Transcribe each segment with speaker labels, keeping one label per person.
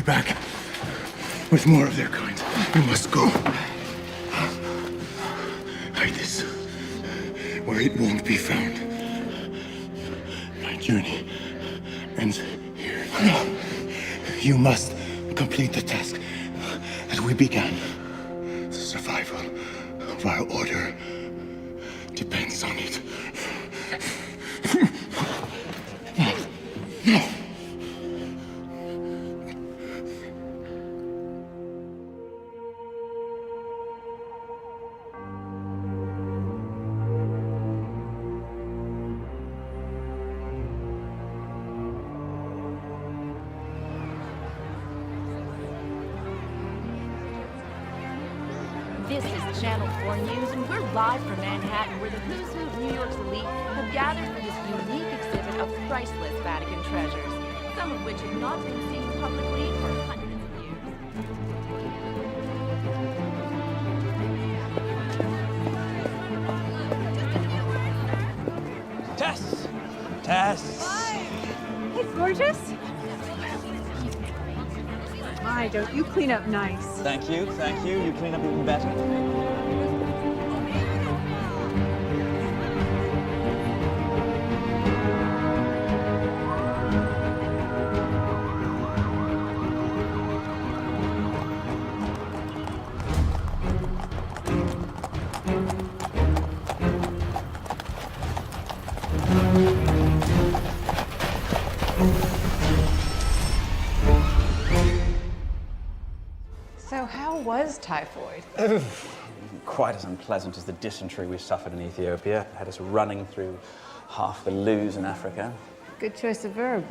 Speaker 1: Back with more of their kind. We must go. Hide this where it won't be found. My journey ends here. No. You must complete the task that we began. The survival of our order depends on it. No.
Speaker 2: This is Channel 4 News, and we're live from Manhattan, where the who's who of New York's elite have gathered for this unique exhibit of priceless Vatican treasures, some of which have not been seen publicly for hundreds of years.
Speaker 3: Tess! Tess!
Speaker 4: Hi! Hey, gorgeous. My, don't you clean up nice.
Speaker 3: Thank you, thank you. You clean up even better.
Speaker 4: So how was typhoid?
Speaker 3: Quite as unpleasant as the dysentery we suffered in Ethiopia. Had us running through half the loos in Africa.
Speaker 4: Good choice of verb.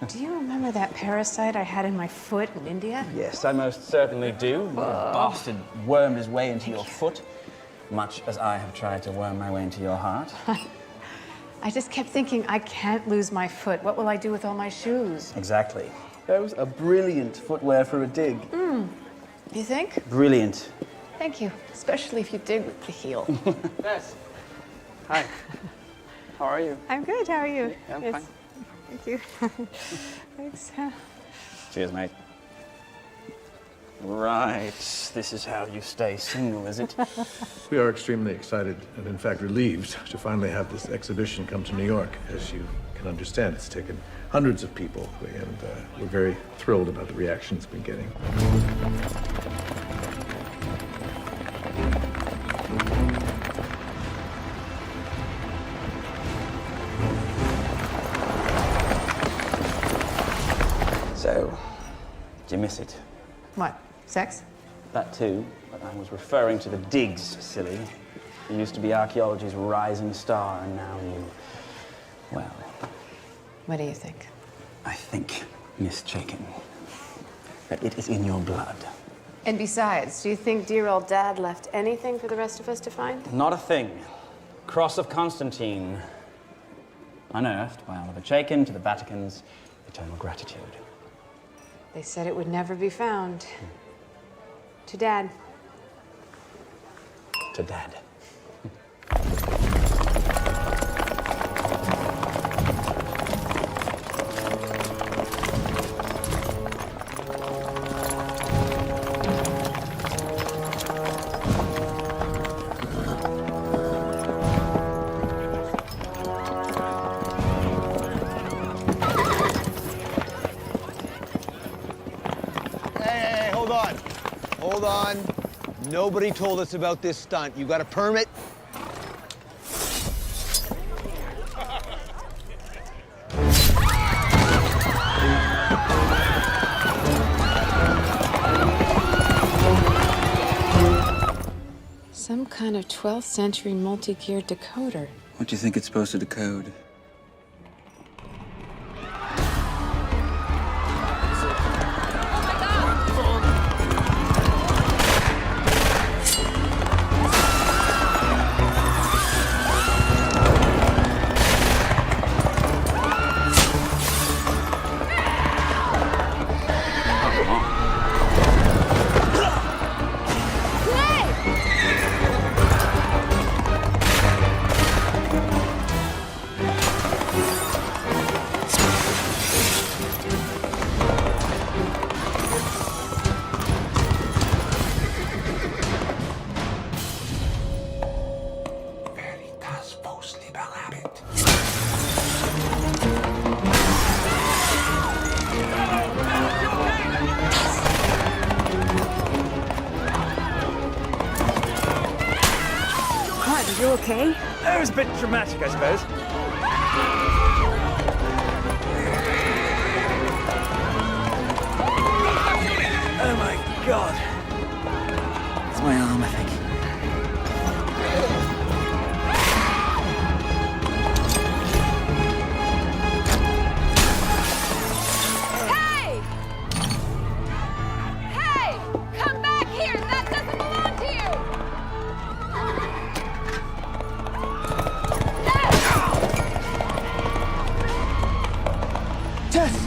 Speaker 4: Do you remember that parasite I had in my foot in India?
Speaker 3: Yes, I most certainly do. The bastard wormed his way into your foot, much as I have tried to worm my way into your heart.
Speaker 4: I just kept thinking, I can't lose my foot. What will I do with all my shoes?
Speaker 3: Exactly. Those are brilliant footwear for a dig.
Speaker 4: You think?
Speaker 3: Brilliant.
Speaker 4: Thank you. Especially if you dig with the heel.
Speaker 5: Yes. Hi. How are you?
Speaker 4: I'm good. How are you?
Speaker 5: Yeah, I'm fine.
Speaker 4: Thank you. Thanks.
Speaker 3: Cheers, mate. Right, this is how you stay single, is it?
Speaker 1: We are extremely excited and, in fact, relieved to finally have this exhibition come to New York. As you can understand, it's taken hundreds of people, and we're very thrilled about the reaction it's been getting.
Speaker 3: So, did you miss it?
Speaker 4: What? Sex?
Speaker 3: That too, but I was referring to the digs, silly. You used to be archaeology's rising star, and now you, well...
Speaker 4: What do you think?
Speaker 3: I think, Miss Chaykin, that it is in your blood.
Speaker 4: And besides, do you think dear old Dad left anything for the rest of us to find?
Speaker 3: Not a thing. Cross of Constantine, unearthed by Oliver Chaykin to the Vatican's eternal gratitude.
Speaker 4: They said it would never be found. To Dad.
Speaker 3: To Dad.
Speaker 5: Hey, hold on. Hold on. Nobody told us about this stunt. You got a permit?
Speaker 4: Some kind of 12th century multi-gear decoder.
Speaker 3: What do you think it's supposed to decode?
Speaker 4: okay?
Speaker 3: It was a bit dramatic, I suppose. Oh my God. It's my arm, I think.
Speaker 2: Hey! Hey! Come back here! That doesn't belong to you!
Speaker 3: Tess!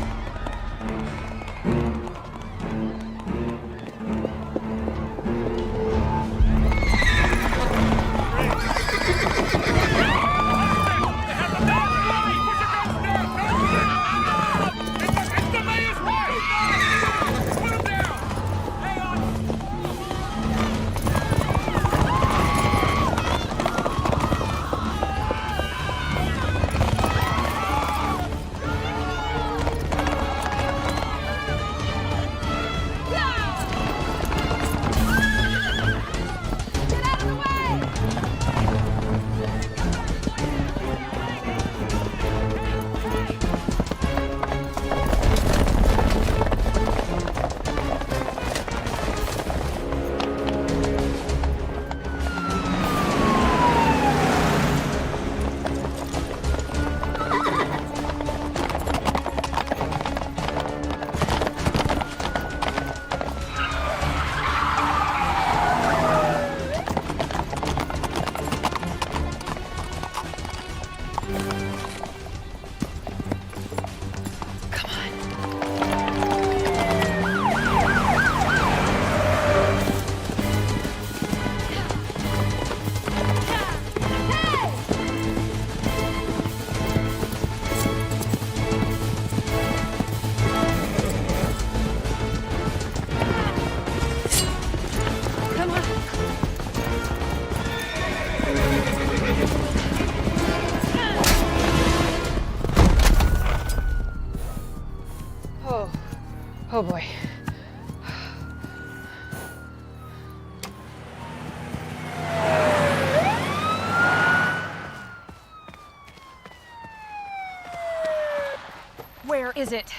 Speaker 4: Oh boy. Where is it?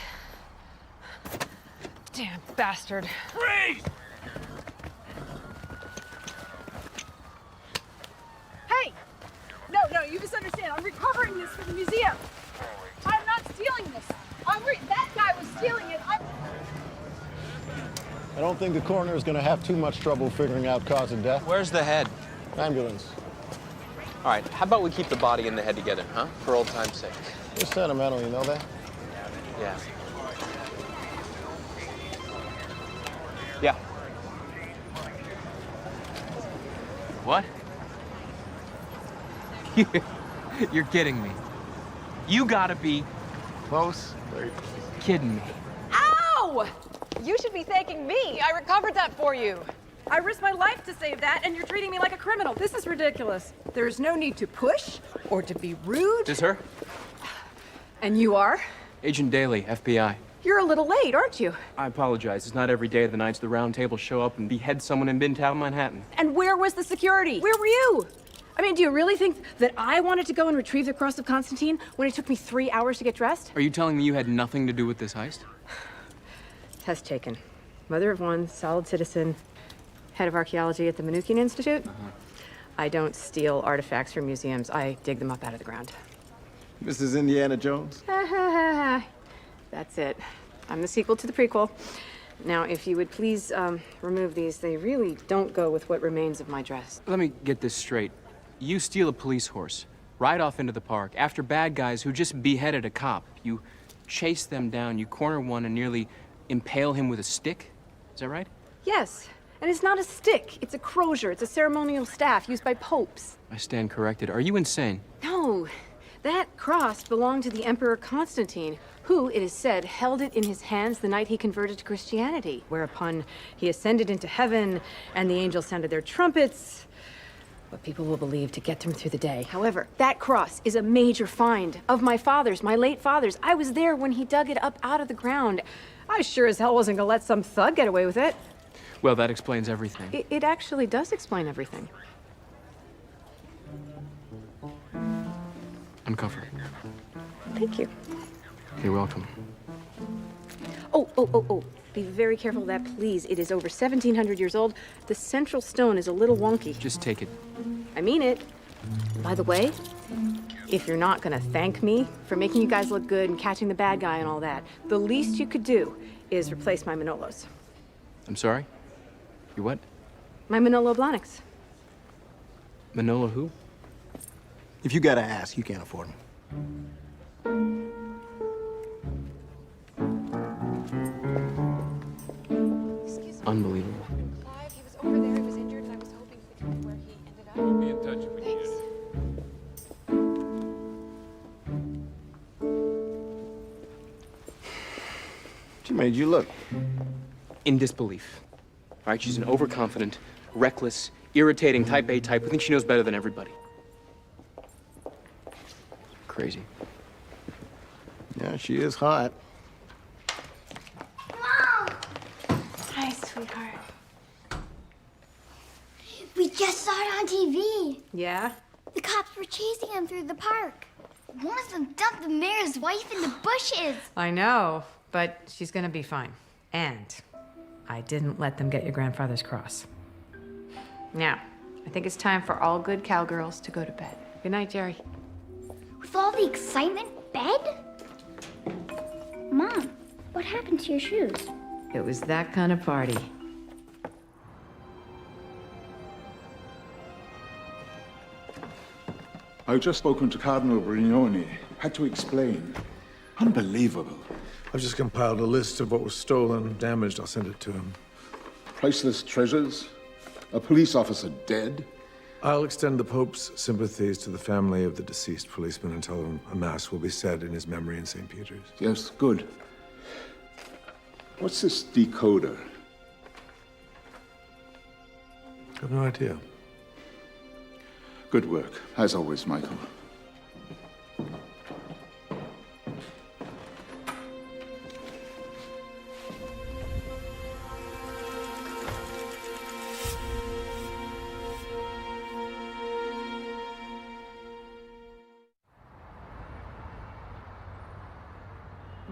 Speaker 4: Damn bastard.
Speaker 3: Freeze!
Speaker 4: Hey! No, you misunderstand. I'm recovering this for the museum. I'm not stealing this. That guy was stealing it.
Speaker 6: I don't think the coroner is going to have too much trouble figuring out cause of death.
Speaker 7: Where's the head?
Speaker 6: Ambulance.
Speaker 7: All right, how about we keep the body and the head together, huh? For old time's sake.
Speaker 6: You're sentimental, you know that?
Speaker 7: Yeah. Yeah. What? You're kidding me. You gotta be
Speaker 6: Close.
Speaker 7: kidding me.
Speaker 8: Ow! You should be thanking me. I recovered that for you.
Speaker 4: I risked my life to save that, and you're treating me like a criminal. This is ridiculous. There's no need to push or to be rude.
Speaker 7: Is her?
Speaker 4: And you are?
Speaker 7: Agent Daley, FBI.
Speaker 4: You're a little late, aren't you?
Speaker 7: I apologize. It's not every day the Knights of the Round Table show up and behead someone in Midtown Manhattan.
Speaker 4: And where was the security? Where were you? I mean, do you really think that I wanted to go and retrieve the Cross of Constantine when it took me 3 hours to get dressed?
Speaker 7: Are you telling me you had nothing to do with this heist?
Speaker 4: Tess Chaykin, mother of one, solid citizen, head of archaeology at the Manukian Institute. I don't steal artifacts from museums. I dig them up out of the ground.
Speaker 6: Mrs. Indiana Jones?
Speaker 4: That's it. I'm the sequel to the prequel. Now, if you would please remove these, they really don't go with what remains of my dress.
Speaker 7: Let me get this straight. You steal a police horse, ride off into the park, after bad guys who just beheaded a cop. You chase them down, you corner one and nearly impale him with a stick? Is that right?
Speaker 4: Yes, and it's not a stick. It's a crozier. It's a ceremonial staff used by popes.
Speaker 7: I stand corrected. Are you insane?
Speaker 4: No, that cross belonged to the Emperor Constantine, who, it is said, held it in his hands the night he converted to Christianity, whereupon he ascended into heaven, and the angels sounded their trumpets, what people will believe to get them through the day. However, that cross is a major find of my father's, my late father's. I was there when he dug it up out of the ground. I sure as hell wasn't gonna let some thug get away with it.
Speaker 7: Well, that explains everything.
Speaker 4: It actually does explain everything.
Speaker 7: Uncover.
Speaker 4: Thank you.
Speaker 7: You're welcome.
Speaker 4: Oh. Be very careful of that, please. It is over 1,700 years old. The central stone is a little wonky.
Speaker 7: Just take it.
Speaker 4: I mean it. By the way, if you're not gonna thank me for making you guys look good and catching the bad guy and all that, the least you could do is replace my Manolos.
Speaker 7: I'm sorry? You what?
Speaker 4: My Manolo Blahniks.
Speaker 7: Manolo who?
Speaker 6: If you gotta ask, you can't afford them.
Speaker 7: Unbelievable.
Speaker 8: Clive, he was over there, he was injured, and I was hoping we could tell you where he ended up.
Speaker 9: We'll be in touch if we need it.
Speaker 6: She made you look.
Speaker 7: In disbelief. All right, she's an overconfident, reckless, irritating type A type who thinks she knows better than everybody. Crazy.
Speaker 6: Yeah, she is hot.
Speaker 10: Hi, sweetheart. We just saw it on TV.
Speaker 4: Yeah?
Speaker 10: The cops were chasing him through the park. One of them dumped the mayor's wife in the bushes.
Speaker 4: I know, but she's gonna be fine. And I didn't let them get your grandfather's cross. Now, I think it's time for all good cowgirls to go to bed. Good night, Jerry.
Speaker 10: With all the excitement, bed? Mom, what happened to your shoes?
Speaker 4: It was that kind of party.
Speaker 11: I've just spoken to Cardinal Brignoni. Had to explain. Unbelievable.
Speaker 1: I've just compiled a list of what was stolen, damaged. I'll send it to him.
Speaker 11: Priceless treasures? A police officer dead?
Speaker 1: I'll extend the Pope's sympathies to the family of the deceased policeman and tell him a mass will be said in his memory in St. Peter's.
Speaker 11: Yes, good. What's this decoder?
Speaker 1: I have no idea.
Speaker 11: Good work, as always, Michael.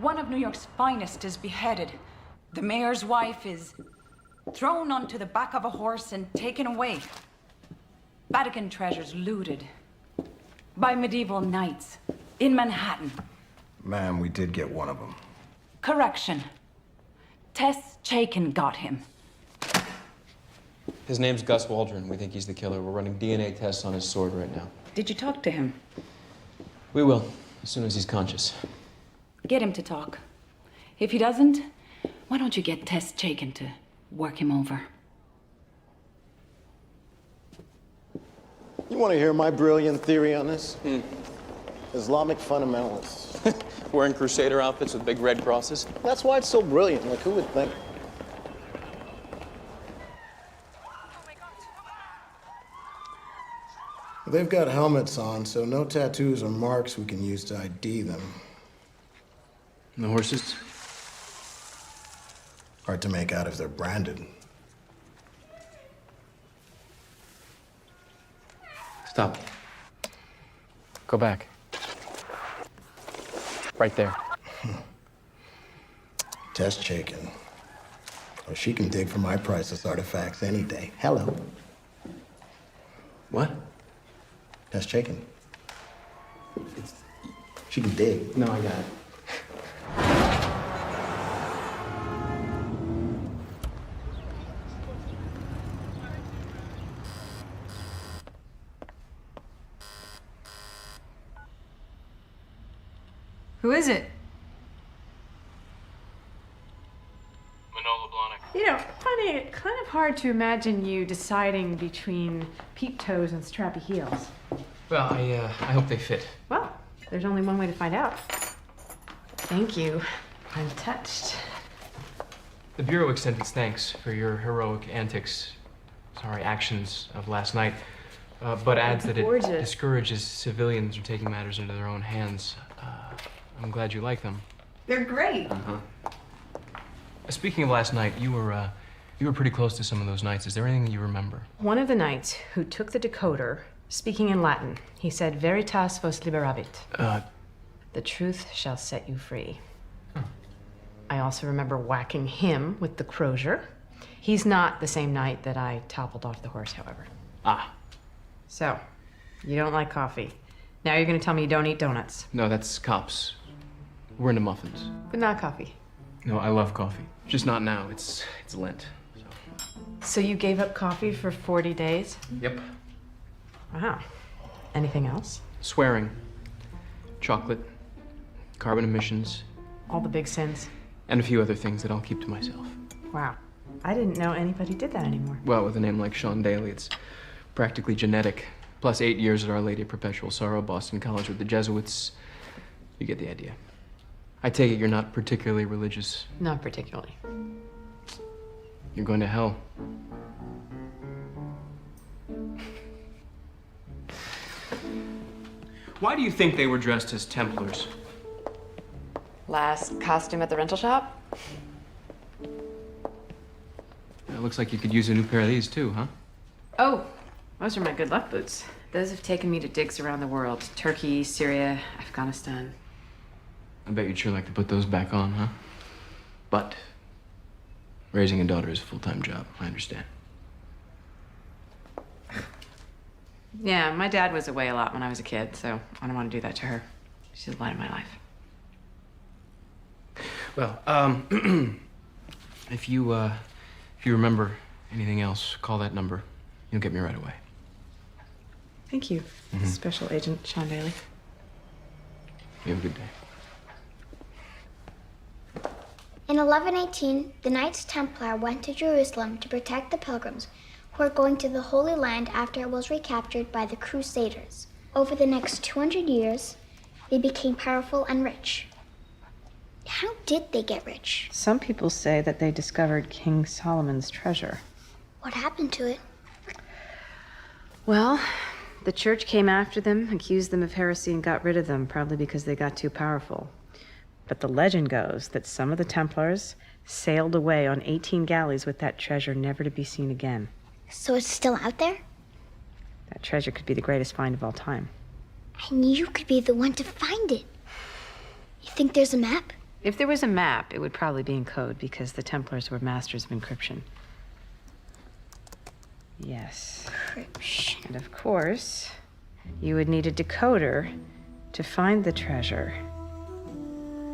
Speaker 12: One of New York's finest is beheaded. The mayor's wife is thrown onto the back of a horse and taken away. Vatican treasures looted by medieval knights in Manhattan.
Speaker 6: Ma'am, we did get one of them.
Speaker 12: Correction. Tess Chaykin got him.
Speaker 7: His name's Gus Waldron. We think he's the killer. We're running DNA tests on his sword right now.
Speaker 12: Did you talk to him?
Speaker 7: We will, as soon as he's conscious.
Speaker 12: Get him to talk. If he doesn't, why don't you get Tess Chaykin to work him over?
Speaker 6: You want to hear my brilliant theory on this? Islamic fundamentalists.
Speaker 7: Wearing crusader outfits with big red crosses?
Speaker 6: That's why it's so brilliant. Like, who would think? They've got helmets on, so no tattoos or marks we can use to ID them.
Speaker 7: And the horses?
Speaker 6: Hard to make out if they're branded.
Speaker 7: Stop. Go back. Right there.
Speaker 6: Tess Chaykin. Oh, she can dig for my priceless artifacts any day. Hello.
Speaker 7: What?
Speaker 6: Tess Chaykin. She can dig.
Speaker 7: No, I got it.
Speaker 4: Who is it?
Speaker 7: Manolo Blahnik.
Speaker 4: You know, funny, kind of hard to imagine you deciding between peep toes and strappy heels.
Speaker 7: Well, I hope they fit.
Speaker 4: Well, there's only one way to find out. Thank you. I'm touched.
Speaker 7: The Bureau extends its thanks for your heroic actions of last night, but adds that it discourages civilians from taking matters into their own hands. I'm glad you like them.
Speaker 4: They're great.
Speaker 7: Speaking of last night, you were pretty close to some of those knights. Is there anything that you remember?
Speaker 4: One of the knights who took the decoder Speaking in Latin, he said, Veritas vos liberabit. The truth shall set you free. I also remember whacking him with the crozier. He's not the same knight that I toppled off the horse, however.
Speaker 7: Ah.
Speaker 4: So, you don't like coffee. Now you're gonna tell me you don't eat donuts.
Speaker 7: No, that's cops. We're into muffins.
Speaker 4: But not coffee.
Speaker 7: No, I love coffee. Just not now. It's Lent.
Speaker 4: So you gave up coffee for 40 days?
Speaker 7: Yep.
Speaker 4: Wow. Anything else?
Speaker 7: Swearing. Chocolate. Carbon emissions.
Speaker 4: All the big sins.
Speaker 7: And a few other things that I'll keep to myself.
Speaker 4: Wow. I didn't know anybody did that anymore.
Speaker 7: Well, with a name like Sean Daley, it's practically genetic. Plus 8 years at Our Lady of Perpetual Sorrow, Boston College with the Jesuits. You get the idea. I take it you're not particularly religious.
Speaker 4: Not particularly.
Speaker 7: You're going to hell. Why do you think they were dressed as Templars?
Speaker 4: Last costume at the rental shop?
Speaker 7: It looks like you could use a new pair of these too, huh?
Speaker 4: Oh, those are my good luck boots. Those have taken me to digs around the world. Turkey, Syria, Afghanistan.
Speaker 7: I bet you'd sure like to put those back on, huh? But raising a daughter is a full-time job, I understand.
Speaker 4: Yeah, my dad was away a lot when I was a kid, so I don't want to do that to her. She's the light of my life.
Speaker 7: Well, if you remember anything else, call that number. You'll get me right away.
Speaker 4: Thank you, Special Agent Sean Daley.
Speaker 7: You have a good day.
Speaker 10: In 1118, the Knights Templar went to Jerusalem to protect the pilgrims who were going to the Holy Land after it was recaptured by the Crusaders. Over the next 200 years, they became powerful and rich. How did they get rich?
Speaker 4: Some people say that they discovered King Solomon's treasure.
Speaker 10: What happened to it?
Speaker 4: Well, the church came after them, accused them of heresy, and got rid of them, probably because they got too powerful. But the legend goes that some of the Templars sailed away on 18 galleys with that treasure, never to be seen again.
Speaker 10: So it's still out there?
Speaker 4: That treasure could be the greatest find of all time.
Speaker 10: And you could be the one to find it. You think there's a map?
Speaker 4: If there was a map, it would probably be in code because the Templars were masters of encryption. Yes.
Speaker 10: Encryption.
Speaker 4: And of course, you would need a decoder to find the treasure.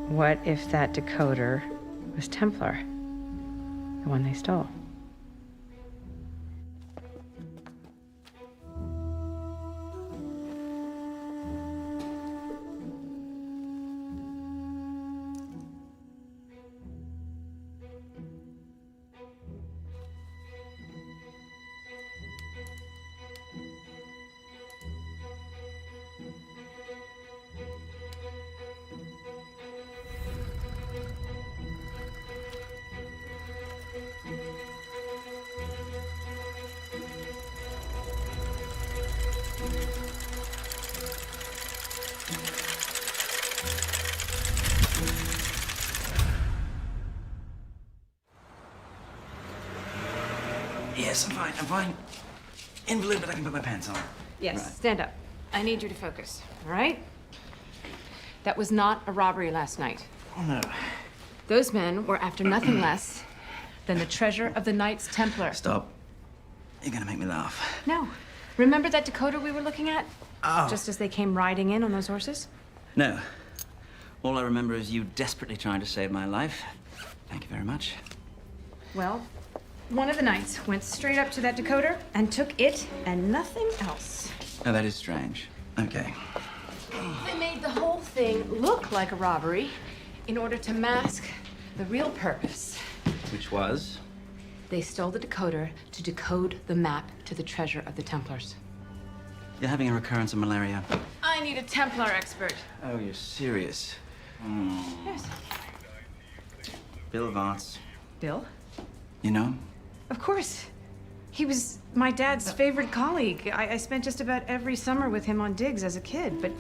Speaker 4: What if that decoder was Templar? The one they stole?
Speaker 3: Yes, I'm fine. Invalid, but I can put my pants on.
Speaker 4: Yes,
Speaker 3: Right.
Speaker 4: stand up. I need you to focus, all right? That was not a robbery last night.
Speaker 3: Oh, no.
Speaker 4: Those men were after nothing less than the treasure of the Knights Templar.
Speaker 3: Stop. You're gonna make me laugh.
Speaker 4: No. Remember that decoder we were looking at?
Speaker 3: Oh.
Speaker 4: Just as they came riding in on those horses?
Speaker 3: No. All I remember is you desperately trying to save my life. Thank you very much.
Speaker 4: Well, one of the knights went straight up to that decoder and took it and nothing else.
Speaker 3: Oh, that is strange. Okay.
Speaker 4: They made the whole thing look like a robbery in order to mask the real purpose.
Speaker 3: Which was?
Speaker 4: They stole the decoder to decode the map to the treasure of the Templars.
Speaker 3: You're having a recurrence of malaria.
Speaker 4: I need a Templar expert.
Speaker 3: Oh, you're serious?
Speaker 4: Yes.
Speaker 3: Bill Vance.
Speaker 4: Bill?
Speaker 3: You know?
Speaker 4: Of course. He was my dad's favorite colleague. I spent just about every summer with him on digs as a kid, but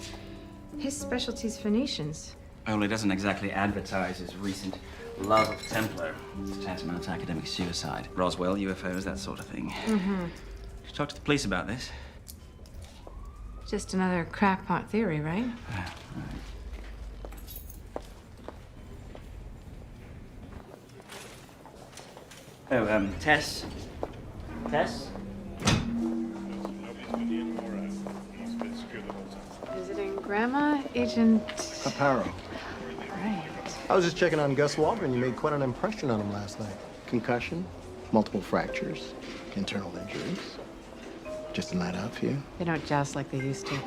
Speaker 4: his specialty's Phoenicians.
Speaker 3: Well, he doesn't exactly advertise his recent love of Templar. It's tantamount to academic suicide. Roswell, UFOs, that sort of thing.
Speaker 4: Mm-hmm.
Speaker 3: Should talk to the police about this.
Speaker 4: Just another crackpot theory, right?
Speaker 3: Oh, Tess? Tess?
Speaker 4: Visiting Grandma, Agent...
Speaker 6: Aparo.
Speaker 4: Right.
Speaker 6: I was just checking on Gus Waldron. You made quite an impression on him last night. Concussion, multiple fractures, internal injuries. Just a night out for you?
Speaker 4: They don't joust like they used to.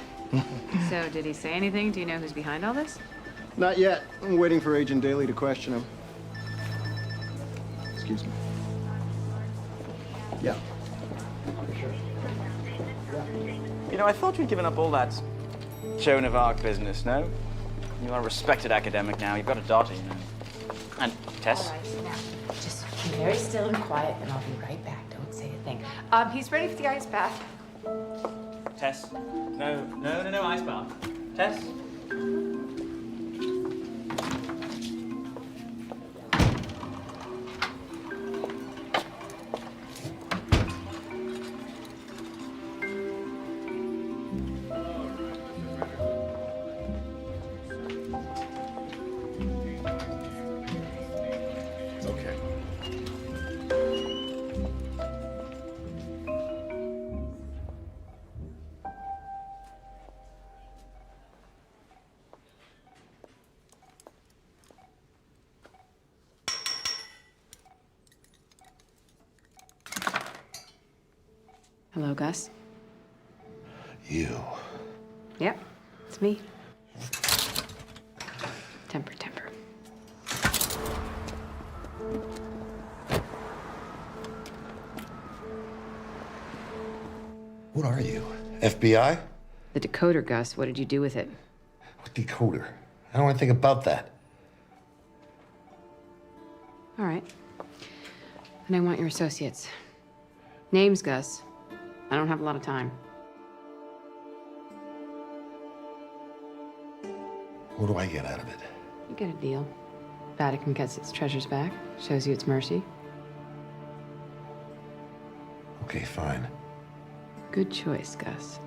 Speaker 4: So, did he say anything? Do you know who's behind all this?
Speaker 6: Not yet. I'm waiting for Agent Daley to question him. Excuse me. Yeah.
Speaker 3: You know, I thought you'd given up all that Joan of Arc business, no? You are a respected academic now. You've got a daughter, you know. And Tess?
Speaker 4: All right, now, just be very still and quiet, and I'll be right back. Don't say a thing. He's ready for the ice bath.
Speaker 3: Tess? No, ice bath. Tess?
Speaker 4: Hello, Gus.
Speaker 1: You.
Speaker 4: Yep, it's me. Temper.
Speaker 1: What are you? FBI?
Speaker 4: The decoder, Gus. What did you do with it?
Speaker 1: What decoder? I don't want to think about that.
Speaker 4: All right. And I want your associates. Names, Gus. I don't have a lot of time.
Speaker 1: What do I get out of it?
Speaker 4: You get a deal. Vatican gets its treasures back. Shows you its mercy.
Speaker 1: Okay, fine.
Speaker 4: Good choice, Gus.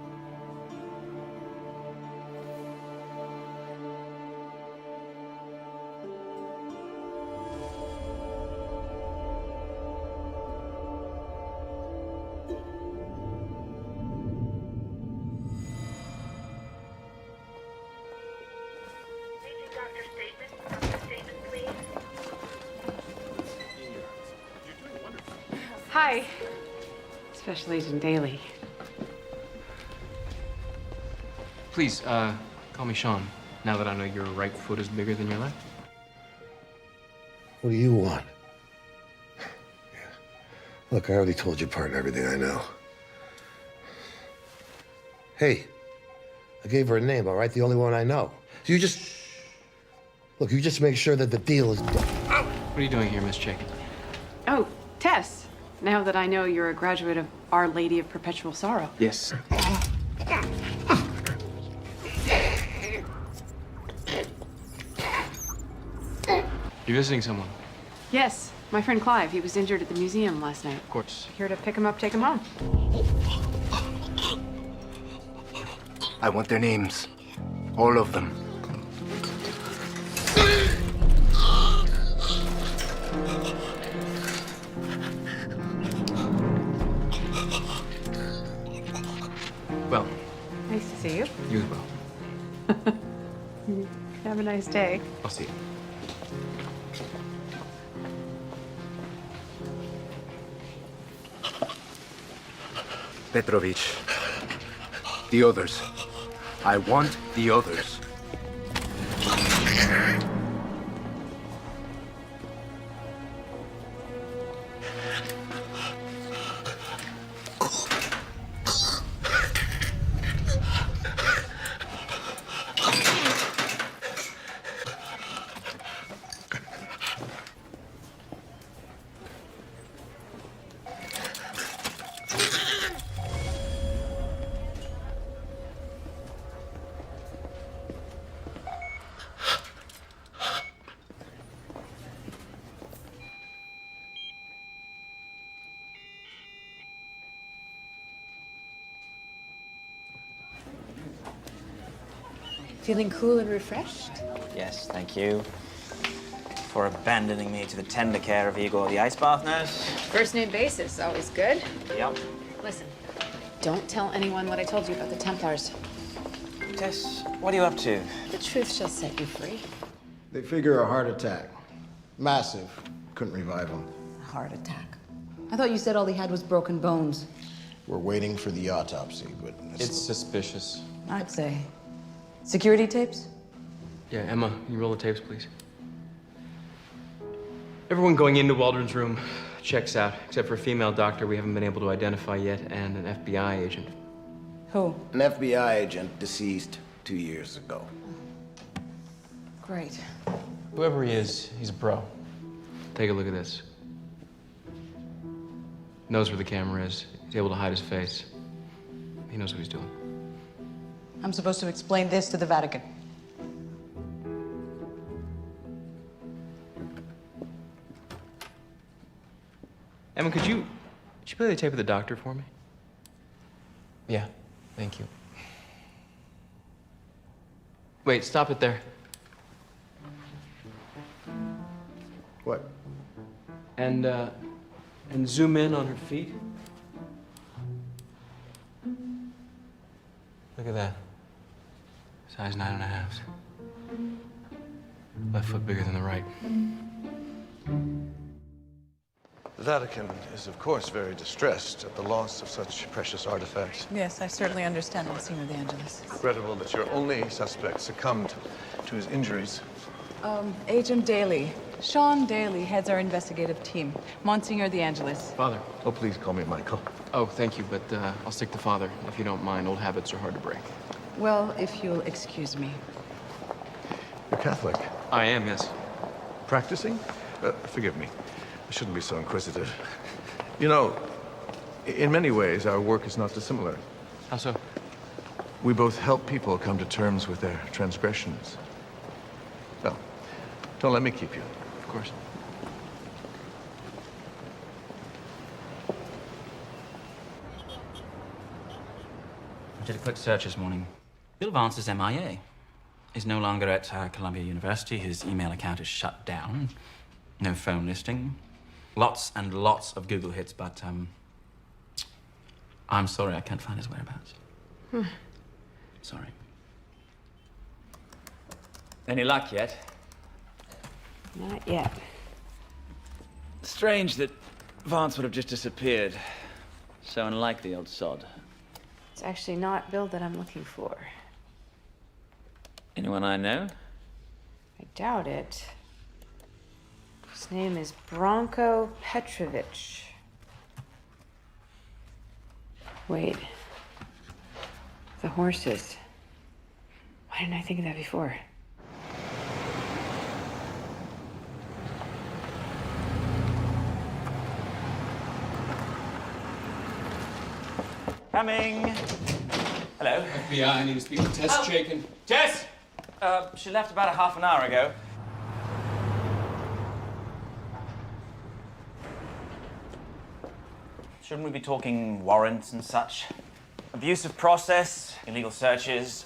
Speaker 4: Hi. Special Agent Daley.
Speaker 7: Please, call me Sean, now that I know your right foot is bigger than your left.
Speaker 1: What do you want? Look, I already told your partner everything I know. Hey, I gave her a name, all right? The only one I know. So you just... Look, you just make sure that the deal is done.
Speaker 7: What are you doing here, Miss Chaykin?
Speaker 4: Oh, Tess. Now that I know you're a graduate of Our Lady of Perpetual Sorrow.
Speaker 7: Yes. You're visiting someone?
Speaker 4: Yes, my friend Clive. He was injured at the museum last night.
Speaker 7: Of course.
Speaker 4: Here to pick him up, take him home.
Speaker 6: I want their names. All of them.
Speaker 7: Well.
Speaker 4: Nice to see you.
Speaker 7: You as well.
Speaker 4: Have a nice day.
Speaker 7: I'll see you.
Speaker 6: Petrovich. The others. I want the others.
Speaker 4: Feeling cool and refreshed?
Speaker 3: Yes, thank you. For abandoning me to the tender care of Igor the Ice Bath nurse.
Speaker 4: First name basis, always good.
Speaker 3: Yep.
Speaker 4: Listen, don't tell anyone what I told you about the Templars.
Speaker 3: Tess, what are you up to?
Speaker 4: The truth shall set you free.
Speaker 6: They figure a heart attack. Massive. Couldn't revive him.
Speaker 13: Heart attack. I thought you said all he had was broken bones.
Speaker 6: We're waiting for the autopsy, but
Speaker 7: It's suspicious.
Speaker 13: I'd say. Security tapes?
Speaker 7: Yeah, Emma, can you roll the tapes, please? Everyone going into Waldron's room checks out, except for a female doctor we haven't been able to identify yet, and an FBI agent.
Speaker 13: Who?
Speaker 6: An FBI agent deceased 2 years ago.
Speaker 13: Great.
Speaker 7: Whoever he is, he's a pro. Take a look at this. Knows where the camera is. He's able to hide his face. He knows what he's doing.
Speaker 13: I'm supposed to explain this to the Vatican.
Speaker 7: Emma, could you play the tape of the doctor for me? Yeah, thank you. Wait, stop it there.
Speaker 6: What?
Speaker 7: And zoom in on her feet. Look at that. Size 9.5. Left foot bigger than the right.
Speaker 14: The Vatican is, of course, very distressed at the loss of such precious artifacts.
Speaker 13: Yes, I certainly understand, Monsignor de Angelis.
Speaker 14: Regrettable that your only suspect succumbed to his injuries.
Speaker 13: Agent Daley. Sean Daley heads our investigative team. Monsignor de Angelis.
Speaker 7: Father.
Speaker 14: Oh, please call me Michael.
Speaker 7: Oh, thank you, but I'll stick to Father, if you don't mind. Old habits are hard to break.
Speaker 13: Well, if you'll excuse me.
Speaker 14: You're Catholic.
Speaker 7: I am, yes.
Speaker 14: Practicing? Forgive me. I shouldn't be so inquisitive. You know, in many ways, our work is not dissimilar.
Speaker 7: How so?
Speaker 14: We both help people come to terms with their transgressions. No, don't let me keep you.
Speaker 7: Of course.
Speaker 3: I did a quick search this morning. Bill Vance is MIA. He's no longer at Columbia University. His email account is shut down. No phone listing. Lots and lots of Google hits, but I'm sorry, I can't find his whereabouts. Sorry. Any luck yet?
Speaker 4: Not yet.
Speaker 3: Strange that Vance would have just disappeared. So unlike the old sod.
Speaker 4: It's actually not Bill that I'm looking for.
Speaker 3: Anyone I know?
Speaker 4: I doubt it. His name is Branko Petrovich. Wait. The horses. Why didn't I think of that before?
Speaker 3: Coming. Hello.
Speaker 7: FBI, I need to speak to Tess Chaykin.
Speaker 3: Tess! She left about a half an hour ago. Shouldn't we be talking warrants and such? Abuse of process, illegal searches,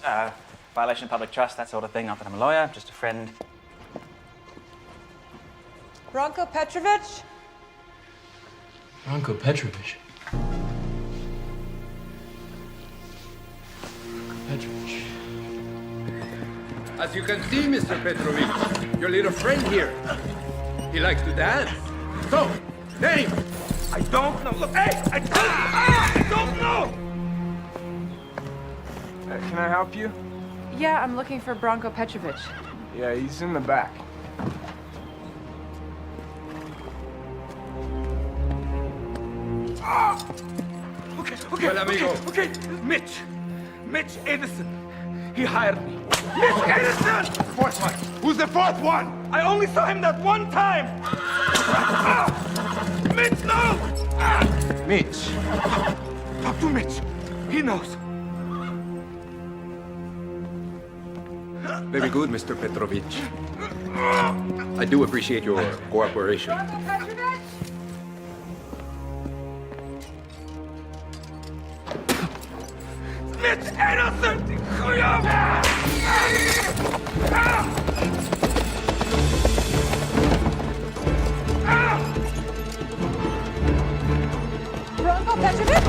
Speaker 3: violation of public trust, that sort of thing. Not that I'm a lawyer, just a friend.
Speaker 8: Branko Petrovich?
Speaker 7: Branko Petrovich. Petrovich.
Speaker 15: As you can see, Mr. Petrovich, your little friend here. He likes to dance. So, name?
Speaker 16: I don't know. Look, hey! I don't know!
Speaker 17: Can I help you?
Speaker 4: Yeah, I'm looking for Branko Petrovich.
Speaker 17: Yeah, he's in the back.
Speaker 16: Okay,
Speaker 15: Well, amigo.
Speaker 16: okay. Mitch Edison. He hired me. Mitch Edison!
Speaker 15: Fourth one.
Speaker 16: Who's the fourth one? I only saw him that one time. Mitch, no!
Speaker 15: Mitch.
Speaker 16: Talk to Mitch. He knows.
Speaker 15: Very good, Mr. Petrovich. I do appreciate your cooperation.
Speaker 16: Mitch Edison!
Speaker 8: Bronco Petrovic?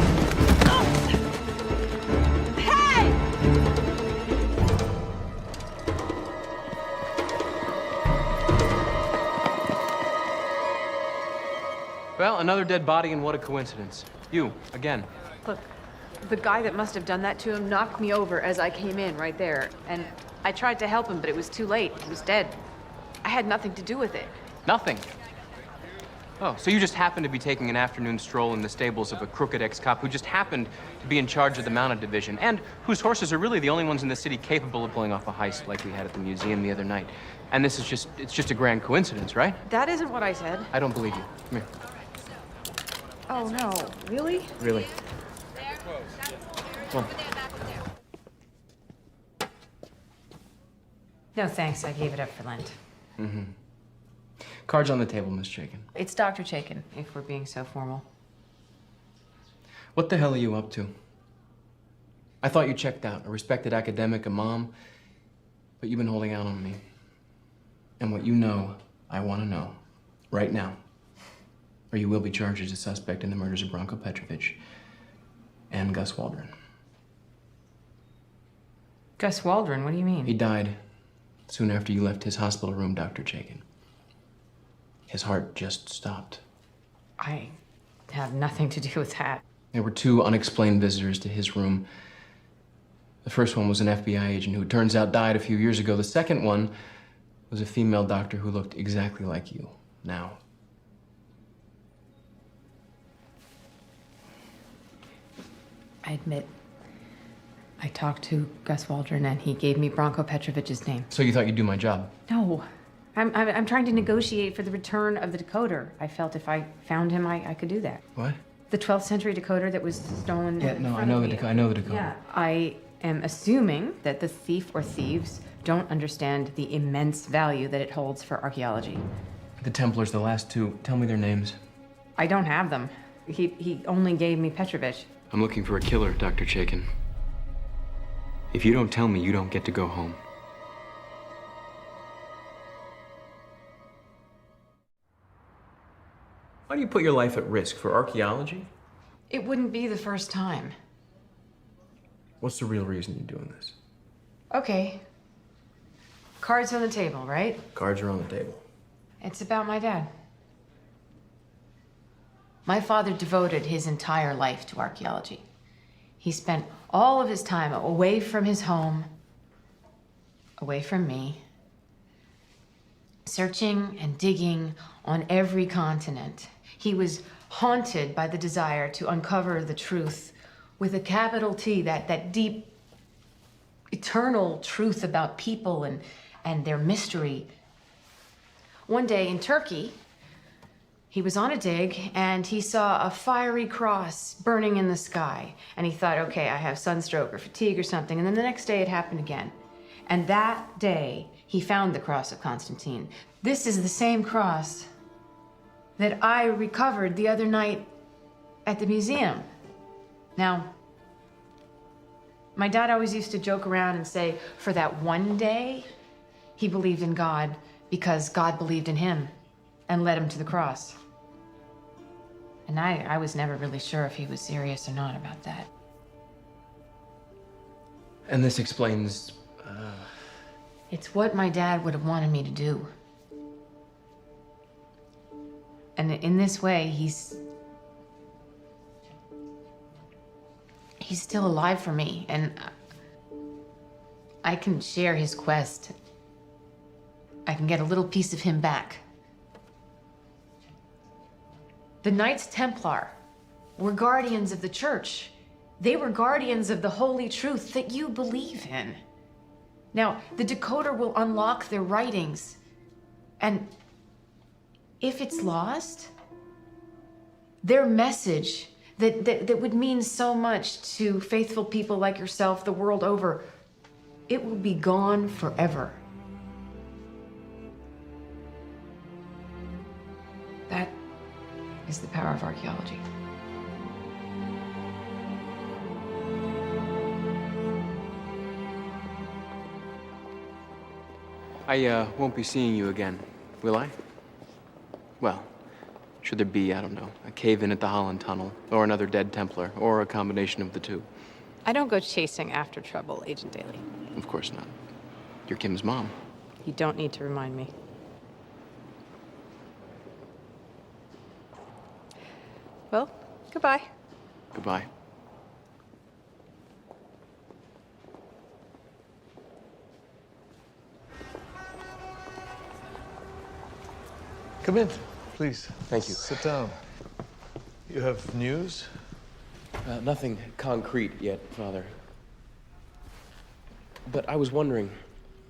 Speaker 8: Hey!
Speaker 7: Well, another dead body, and what a coincidence. You, again.
Speaker 4: Look, the guy that must have done that to him knocked me over as I came in right there. And I tried to help him, but it was too late. He was dead. I had nothing to do with it.
Speaker 7: Nothing. Oh, so you just happened to be taking an afternoon stroll in the stables of a crooked ex-cop who just happened to be in charge of the mounted division, and whose horses are really the only ones in the city capable of pulling off a heist like we had at the museum the other night. And this is it's just a grand coincidence, right?
Speaker 4: That isn't what I said.
Speaker 7: I don't believe you. Come here.
Speaker 4: Oh, no. Really?
Speaker 7: Really. Come on.
Speaker 4: No, thanks. I gave it up for Lent.
Speaker 7: Mm-hmm. Cards on the table, Miss Chaykin.
Speaker 4: It's Dr. Chaykin, if we're being so formal.
Speaker 7: What the hell are you up to? I thought you checked out, a respected academic, a mom, but you've been holding out on me. And what you know, I want to know, right now. Or you will be charged as a suspect in the murders of Bronco Petrovic and Gus Waldron.
Speaker 4: Gus Waldron? What do you mean?
Speaker 7: He died soon after you left his hospital room, Dr. Chaykin. His heart just stopped.
Speaker 4: I have nothing to do with that.
Speaker 7: There were two unexplained visitors to his room. The first one was an FBI agent who, it turns out, died a few years ago. The second one was a female doctor who looked exactly like you now.
Speaker 4: I admit, I talked to Gus Waldron and he gave me Bronco Petrovic's name.
Speaker 7: So you thought you'd do my job?
Speaker 4: No. I'm trying to negotiate for the return of the decoder. I felt if I found him, I could do that.
Speaker 7: What?
Speaker 4: The 12th century decoder that was stolen.
Speaker 7: Yeah, no, I know the decoder.
Speaker 4: Yeah. I am assuming that the thief or thieves don't understand the immense value that it holds for archaeology.
Speaker 7: The Templars, the last two. Tell me their names.
Speaker 4: I don't have them. He only gave me Petrovic.
Speaker 7: I'm looking for a killer, Dr. Chaykin. If you don't tell me, you don't get to go home. Why do you put your life at risk? For archaeology?
Speaker 4: It wouldn't be the first time.
Speaker 7: What's the real reason you're doing this?
Speaker 4: Okay. Cards on the table, right?
Speaker 7: Cards are on the table.
Speaker 4: It's about my dad. My father devoted his entire life to archaeology. He spent all of his time away from his home, away from me, searching and digging on every continent. He was haunted by the desire to uncover the truth with a capital T, that deep, eternal truth about people and their mystery. One day in Turkey, he was on a dig and he saw a fiery cross burning in the sky. And he thought, okay, I have sunstroke or fatigue or something. And then the next day it happened again. And that day, he found the cross of Constantine. This is the same cross that I recovered the other night at the museum. Now, my dad always used to joke around and say, for that one day, he believed in God because God believed in him and led him to the cross. And I was never really sure if he was serious or not about that.
Speaker 7: And this explains,
Speaker 4: It's what my dad would have wanted me to do. And in this way, he's still alive for me, and I can share his quest. I can get a little piece of him back. The Knights Templar were guardians of the church. They were guardians of the holy truth that you believe in. Now, the decoder will unlock their writings, and if it's lost, their message that would mean so much to faithful people like yourself the world over, it will be gone forever. That is the power of archaeology.
Speaker 7: I won't be seeing you again, will I? Well, should there be, I don't know, a cave-in at the Holland Tunnel, or another dead Templar, or a combination of the two?
Speaker 4: I don't go chasing after trouble, Agent Daley.
Speaker 7: Of course not. You're Kim's mom.
Speaker 4: You don't need to remind me. Well, goodbye.
Speaker 7: Goodbye.
Speaker 14: Come in, please.
Speaker 7: Thank you.
Speaker 14: Sit down. You have news?
Speaker 7: Nothing concrete yet, Father. But I was wondering,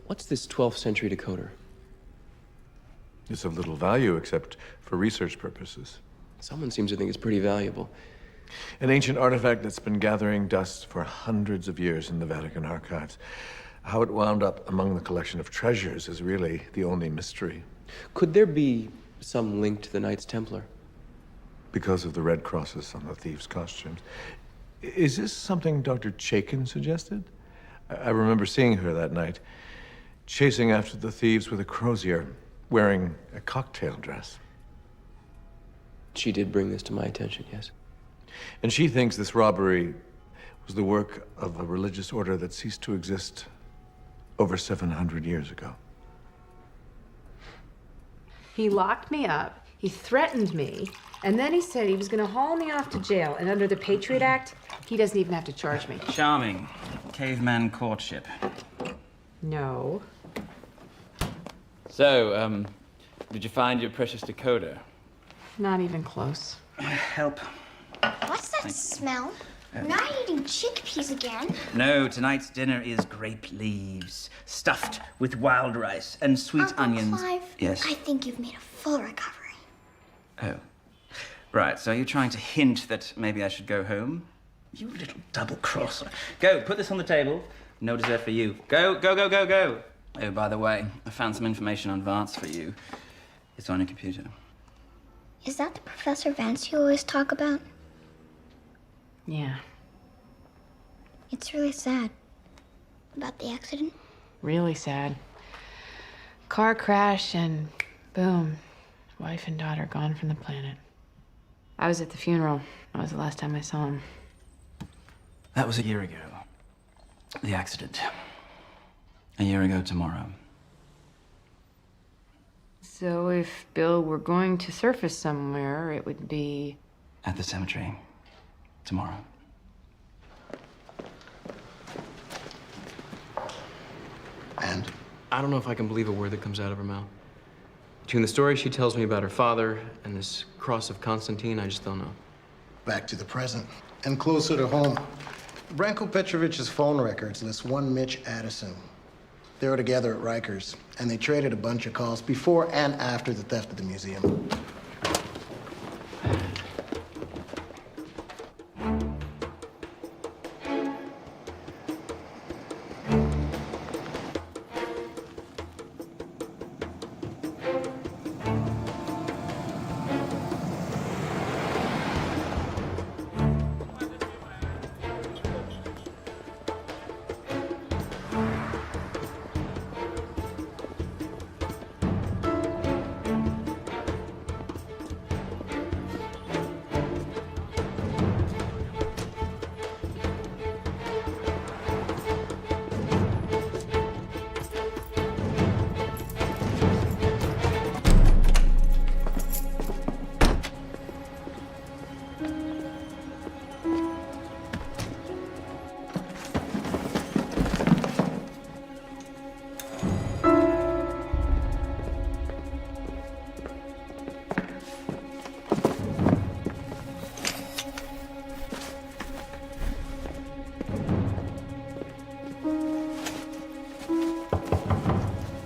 Speaker 7: what's this 12th century decoder?
Speaker 14: It's of little value except for research purposes.
Speaker 7: Someone seems to think it's pretty valuable.
Speaker 14: An ancient artifact that's been gathering dust for hundreds of years in the Vatican archives. How it wound up among the collection of treasures is really the only mystery.
Speaker 7: Could there be some link to the Knights Templar?
Speaker 14: Because of the red crosses on the thieves' costumes. Is this something Dr. Chaykin suggested? I remember seeing her that night, chasing after the thieves with a crozier, wearing a cocktail dress.
Speaker 7: She did bring this to my attention, yes.
Speaker 14: And she thinks this robbery was the work of a religious order that ceased to exist over 700 years ago.
Speaker 4: He locked me up, he threatened me, and then he said he was going to haul me off to jail. And under the Patriot Act, he doesn't even have to charge me.
Speaker 3: Charming. Caveman courtship.
Speaker 4: No.
Speaker 3: So, did you find your precious decoder?
Speaker 4: Not even close.
Speaker 3: Help.
Speaker 10: What's that smell? We're not eating chickpeas again.
Speaker 3: No, tonight's dinner is grape leaves, stuffed with wild rice and sweet
Speaker 10: Uncle
Speaker 3: onions.
Speaker 10: Clive,
Speaker 3: Yes.
Speaker 10: I think you've made a full recovery.
Speaker 3: Oh. Right, so you're trying to hint that maybe I should go home? You little double-crosser. Go, put this on the table. No dessert for you. Go, go, go, go, go. Oh, by the way, I found some information on Vance for you. It's on your computer.
Speaker 10: Is that the Professor Vance you always talk about?
Speaker 4: Yeah.
Speaker 10: It's really sad. About the accident?
Speaker 4: Really sad. Car crash and boom. Wife and daughter gone from the planet. I was at the funeral. That was the last time I saw him.
Speaker 3: That was a year ago. The accident. A year ago tomorrow.
Speaker 4: So if Bill were going to surface somewhere, it would be...
Speaker 3: At the cemetery. Tomorrow.
Speaker 6: And?
Speaker 7: I don't know if I can believe a word that comes out of her mouth. Between the story she tells me about her father and this cross of Constantine, I just don't know.
Speaker 6: Back to the present. And closer to home. Branko Petrovich's phone records list one Mitch Addison. They were together at Rikers, and they traded a bunch of calls before and after the theft of the museum.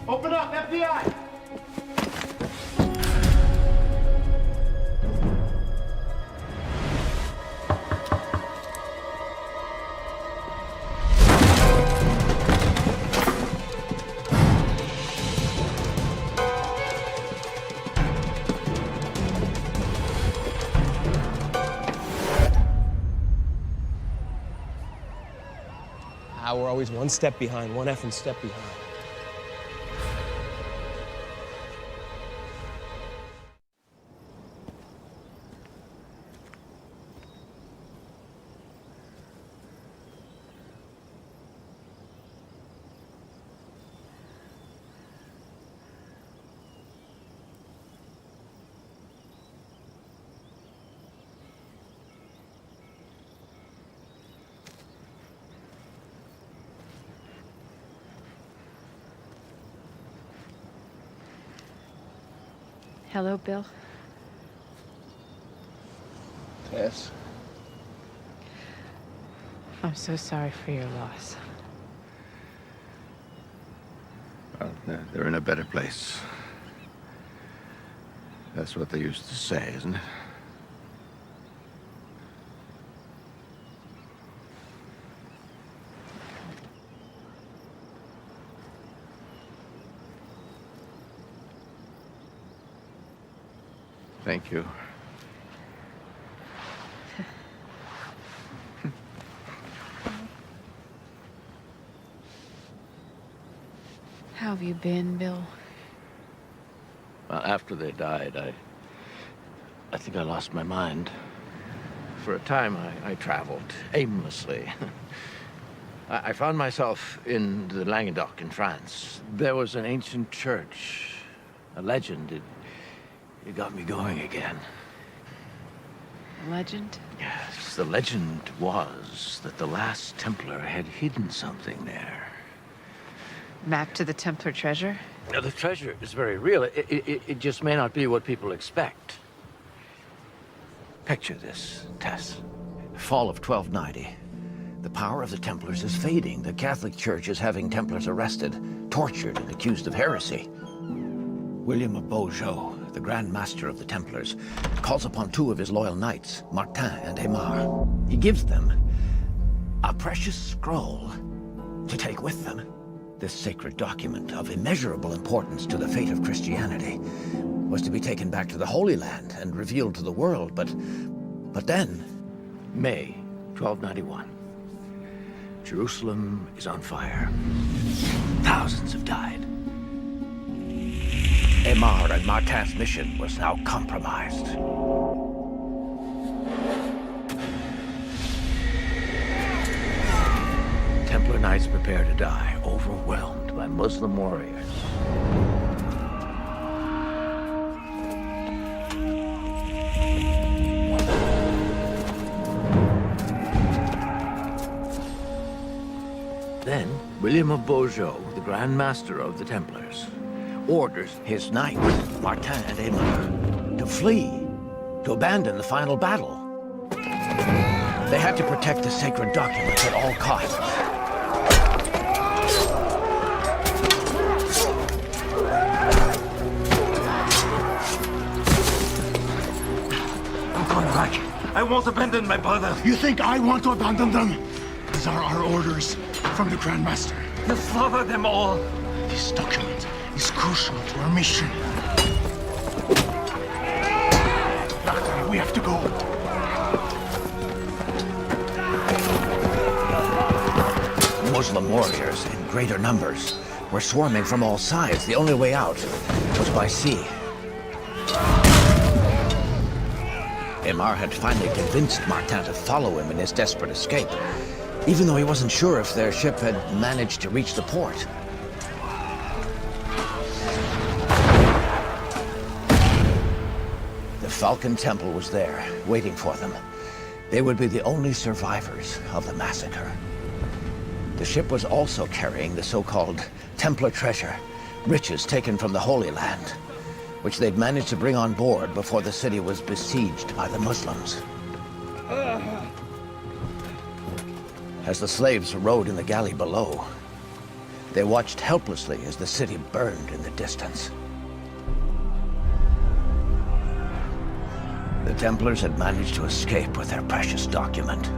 Speaker 16: Open up, FBI!
Speaker 5: We're always one step behind, one effing step behind.
Speaker 4: Hello, Bill.
Speaker 11: Tess?
Speaker 4: I'm so sorry for your loss.
Speaker 18: Well, they're in a better place. That's what they used to say, isn't it? Thank you.
Speaker 4: How have you been, Bill?
Speaker 18: Well, after they died, I think I lost my mind. For a time, I traveled aimlessly. I found myself in the Languedoc in France. There was an ancient church, a legend. It got me going again.
Speaker 4: Legend?
Speaker 18: Yes, the legend was that the Last Templar had hidden something there.
Speaker 4: Map to the Templar treasure?
Speaker 18: Now, the treasure is very real. It just may not be what people expect. Picture this, Tess. Fall of 1290. The power of the Templars is fading. The Catholic Church is having Templars arrested, tortured, and accused of heresy. William of Beaujeu, the Grand Master of the Templars, calls upon two of his loyal knights, Martin and Aymar. He gives them a precious scroll to take with them. This sacred document of immeasurable importance to the fate of Christianity was to be taken back to the Holy Land and revealed to the world, but then, May 1291, Jerusalem is on fire. Thousands have died. Aymar and Martin's mission was now compromised. Templar Knights prepare to die, overwhelmed by Muslim warriors. Then, William of Beaujeu, the Grand Master of the Templars, orders his knights, Martin and Aymar, to flee, to abandon the final battle. They had to protect the sacred documents at all costs.
Speaker 1: I'm going back. I won't abandon my brother. You think I want to abandon them? These are our orders from the Grand Master.
Speaker 16: You slaughter them all.
Speaker 1: This document is crucial to our mission. Doctor, we have to go.
Speaker 18: Muslim warriors in greater numbers were swarming from all sides. The only way out was by sea. Aymar had finally convinced Martin to follow him in his desperate escape, even though he wasn't sure if their ship had managed to reach the port. The Falcon Temple was there, waiting for them. They would be the only survivors of the massacre. The ship was also carrying the so-called Templar treasure, riches taken from the Holy Land, which they'd managed to bring on board before the city was besieged by the Muslims. As the slaves rode in the galley below, they watched helplessly as the city burned in the distance. The Templars had managed to escape with their precious document.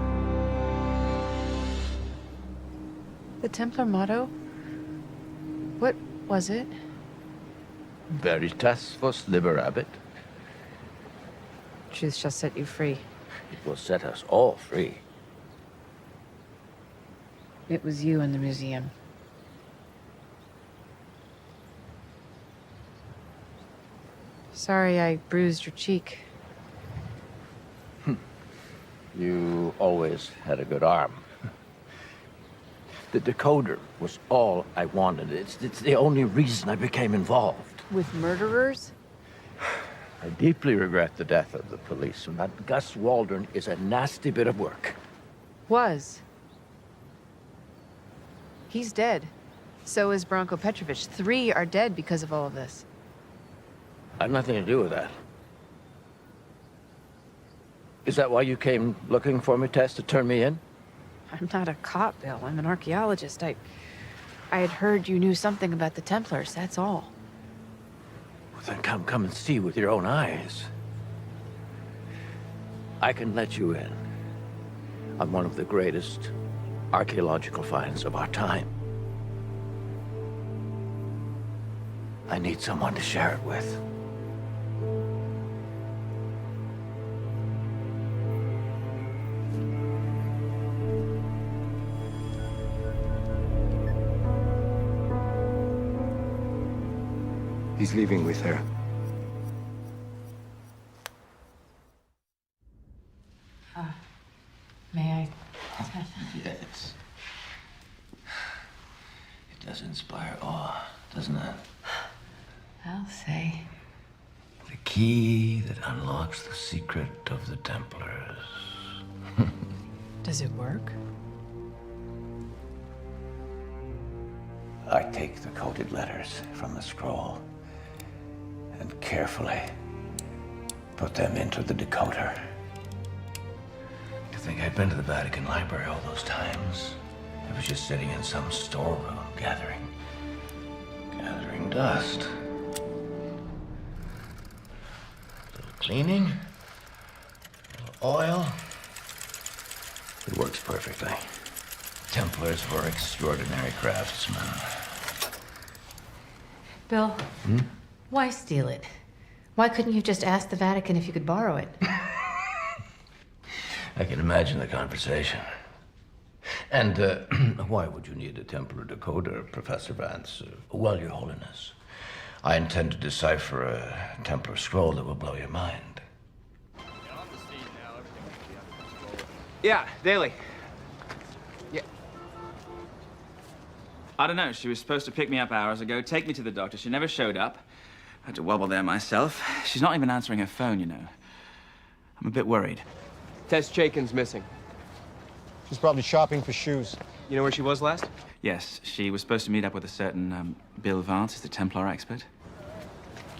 Speaker 4: The Templar motto? What was it?
Speaker 18: Veritas vos liberabit.
Speaker 4: Truth shall set you free.
Speaker 18: It will set us all free.
Speaker 4: It was you in the museum. Sorry I bruised your cheek.
Speaker 18: You always had a good arm. The decoder was all I wanted. It's the only reason I became involved.
Speaker 4: With murderers?
Speaker 18: I deeply regret the death of the policeman. That Gus Waldron is a nasty bit of work.
Speaker 4: Was. He's dead. So is Branko Petrovich. 3 are dead because of all of this.
Speaker 18: I've nothing to do with that. Is that why you came looking for me, Tess, to turn me in?
Speaker 4: I'm not a cop, Bill. I'm an archaeologist. I had heard you knew something about the Templars, that's all.
Speaker 18: Well, then come and see with your own eyes. I can let you in on one of the greatest archaeological finds of our time. I need someone to share it with.
Speaker 19: He's leaving with her.
Speaker 4: May I?
Speaker 18: Yes. It does inspire awe, doesn't it?
Speaker 4: I'll say.
Speaker 18: The key that unlocks the secret of the Templars.
Speaker 4: Does it work?
Speaker 18: I take the coded letters from the scroll and carefully put them into the decoder. To think I'd been to the Vatican Library all those times. I was just sitting in some storeroom gathering dust. A little cleaning, a little oil. It works perfectly. Templars were extraordinary craftsmen.
Speaker 4: Bill, why steal it? Why couldn't you just ask the Vatican if you could borrow it?
Speaker 18: I can imagine the conversation. And why would you need a Templar decoder, Professor Vance? Well, Your Holiness, I intend to decipher a Templar scroll that will blow your mind.
Speaker 7: Yeah, Daley. Yeah.
Speaker 3: I don't know. She was supposed to pick me up hours ago, take me to the doctor. She never showed up. I had to wobble there myself. She's not even answering her phone, you know. I'm a bit worried.
Speaker 7: Tess Chaykin's missing.
Speaker 6: She's probably shopping for shoes.
Speaker 7: You know where she was last?
Speaker 3: Yes, she was supposed to meet up with a certain Bill Vance, the Templar expert.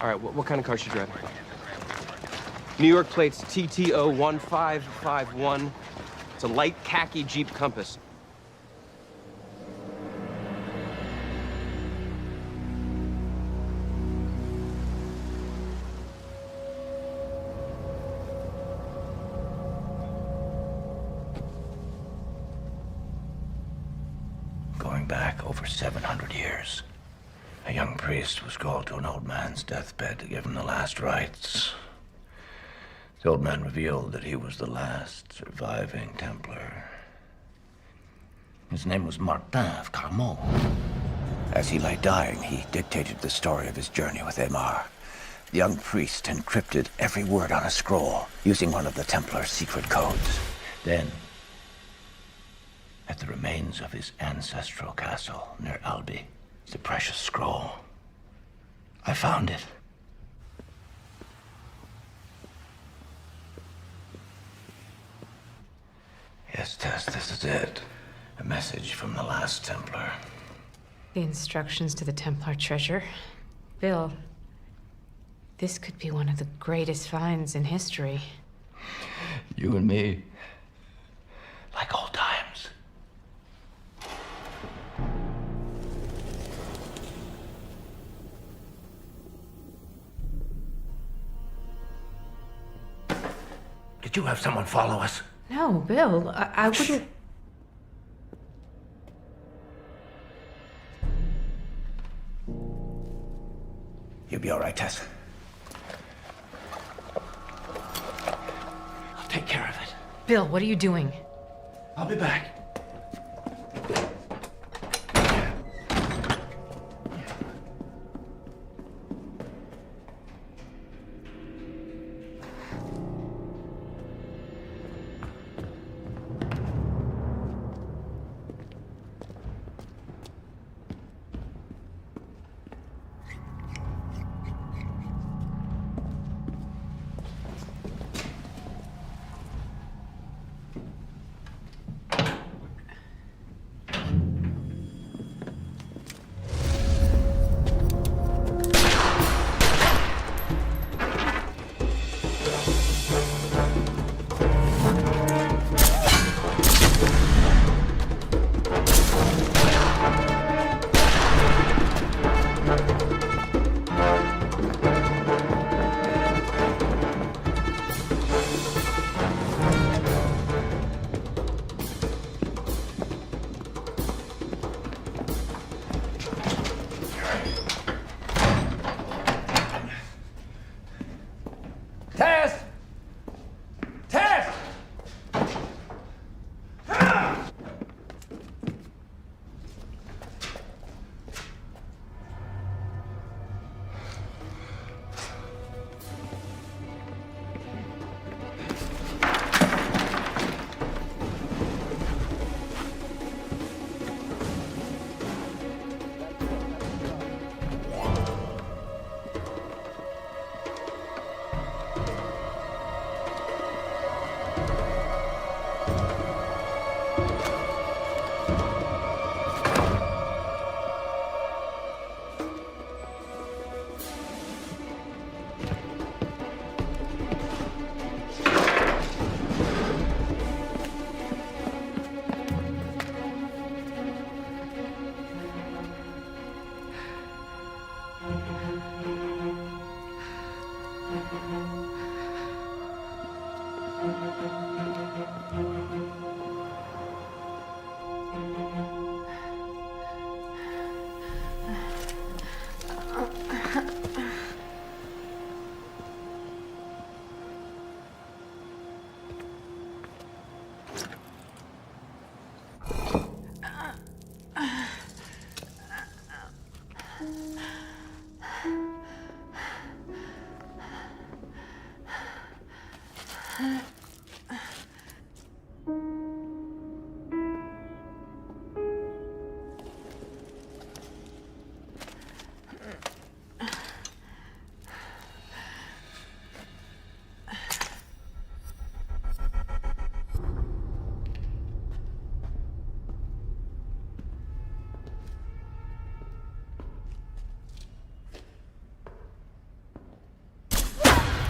Speaker 7: All right, what kind of car is she driving? New York plates TTO 1551. It's a light khaki Jeep Compass.
Speaker 18: Going back over 700 years, a young priest was called to an old man's deathbed to give him the last rites. The old man revealed that he was the last surviving Templar. His name was Martin of Carmont. As he lay dying, he dictated the story of his journey with Aymar. The young priest encrypted every word on a scroll using one of the Templar's secret codes. Then, at the remains of his ancestral castle near Albi, the precious scroll. I found it. Yes, Tess, this is it. A message from the Last Templar.
Speaker 4: The instructions to the Templar treasure. Bill, this could be one of the greatest finds in history.
Speaker 18: You and me, like old times. Did you have someone follow us?
Speaker 4: No, Bill, I wouldn't...
Speaker 18: You'll be all right, Tess. I'll take care of it.
Speaker 4: Bill, what are you doing?
Speaker 18: I'll be back.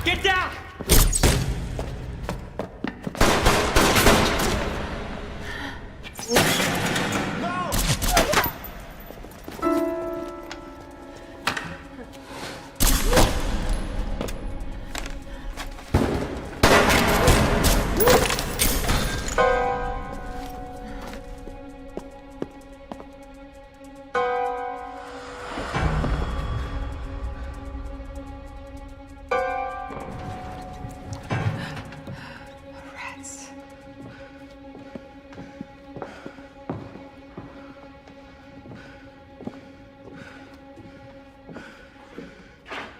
Speaker 16: Get down!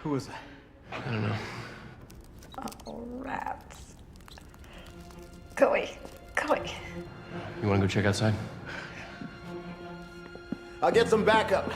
Speaker 19: Who was that?
Speaker 20: I don't know.
Speaker 8: Oh, rats. Go away. Go away.
Speaker 20: You want to go check outside?
Speaker 6: I'll get some backup.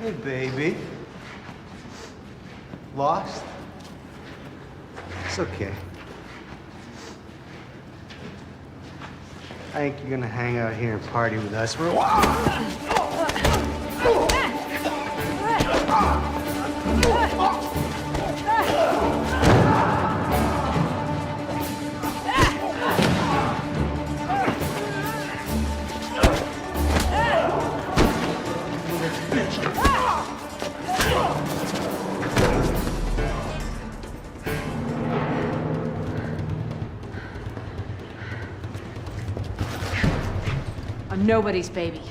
Speaker 19: Hey, baby. Lost? It's okay. I think you're gonna hang out here and party with us.
Speaker 4: I'm nobody's baby.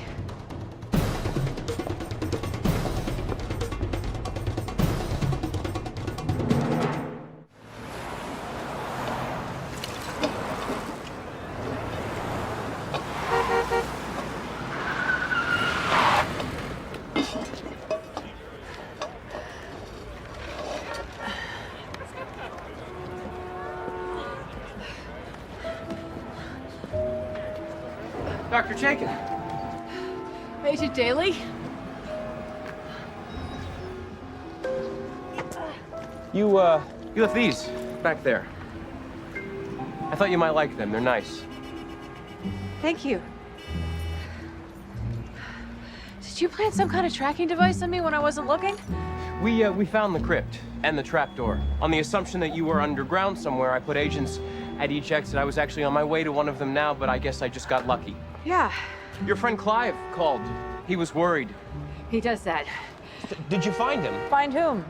Speaker 7: Dr. Chaykin.
Speaker 4: Agent Daley?
Speaker 7: You left these back there. I thought you might like them. They're nice.
Speaker 4: Thank you. Did you plant some kind of tracking device on me when I wasn't looking?
Speaker 7: We found the crypt and the trapdoor. On the assumption that you were underground somewhere, I put agents at each exit. I was actually on my way to one of them now, but I guess I just got lucky.
Speaker 4: Yeah.
Speaker 7: Your friend Clive called. He was worried.
Speaker 4: He does that.
Speaker 7: Did you find him?
Speaker 4: Find whom?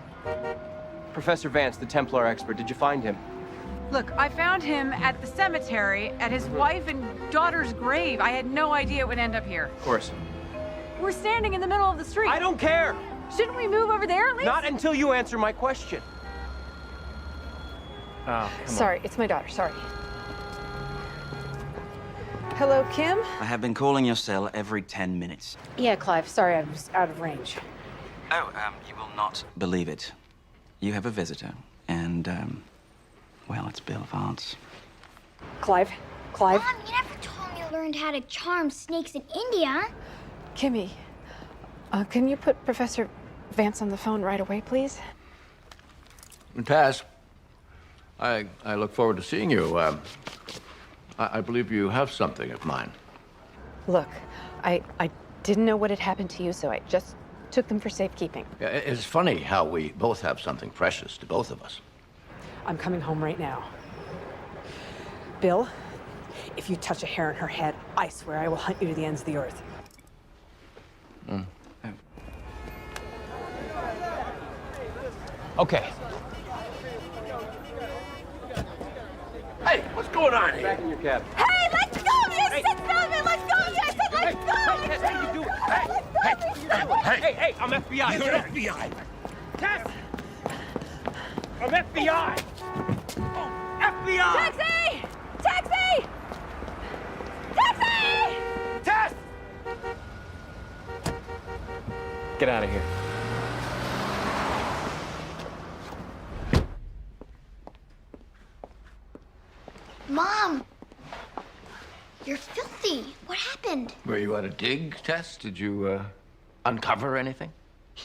Speaker 7: Professor Vance, the Templar expert. Did you find him?
Speaker 4: Look, I found him at the cemetery, at his wife and daughter's grave. I had no idea it would end up here.
Speaker 7: Of course.
Speaker 4: We're standing in the middle of the street.
Speaker 7: I don't care!
Speaker 4: Shouldn't we move over there at least?
Speaker 7: Not until you answer my question. Oh, come
Speaker 4: Sorry, it's my daughter. Sorry. Hello, Kim?
Speaker 3: I have been calling your cell every 10 minutes.
Speaker 4: Yeah, Clive. Sorry, I was out of range.
Speaker 3: Oh, you will not believe it. You have a visitor, and, well, it's Bill Vance.
Speaker 4: Clive? Clive?
Speaker 10: Mom, you never told me you learned how to charm snakes in India.
Speaker 4: Kimmy, can you put Professor Vance on the phone right away, please?
Speaker 18: Tess, I look forward to seeing you. I believe you have something of mine.
Speaker 4: Look, I didn't know what had happened to you, so I just Took them for safekeeping.
Speaker 18: Yeah, it's funny how we both have something precious to both of us.
Speaker 4: I'm coming home right now. Bill, if you touch a hair in her head, I swear I will hunt you to the ends of the earth.
Speaker 5: Okay.
Speaker 15: Hey, what's going on here?
Speaker 7: Back in your cab.
Speaker 8: Hey, let's go! You sit down there! Let's go! You said let's go!
Speaker 15: Tess, what are you doing? Hey, I'm FBI.
Speaker 16: You're FBI.
Speaker 15: Tess! I'm FBI! Oh, FBI!
Speaker 8: Taxi! Taxi! Taxi!
Speaker 15: Tess!
Speaker 7: Get out of here.
Speaker 10: Mom! You're filthy. What happened?
Speaker 18: Were you at a dig, Tess? Did you, uncover anything?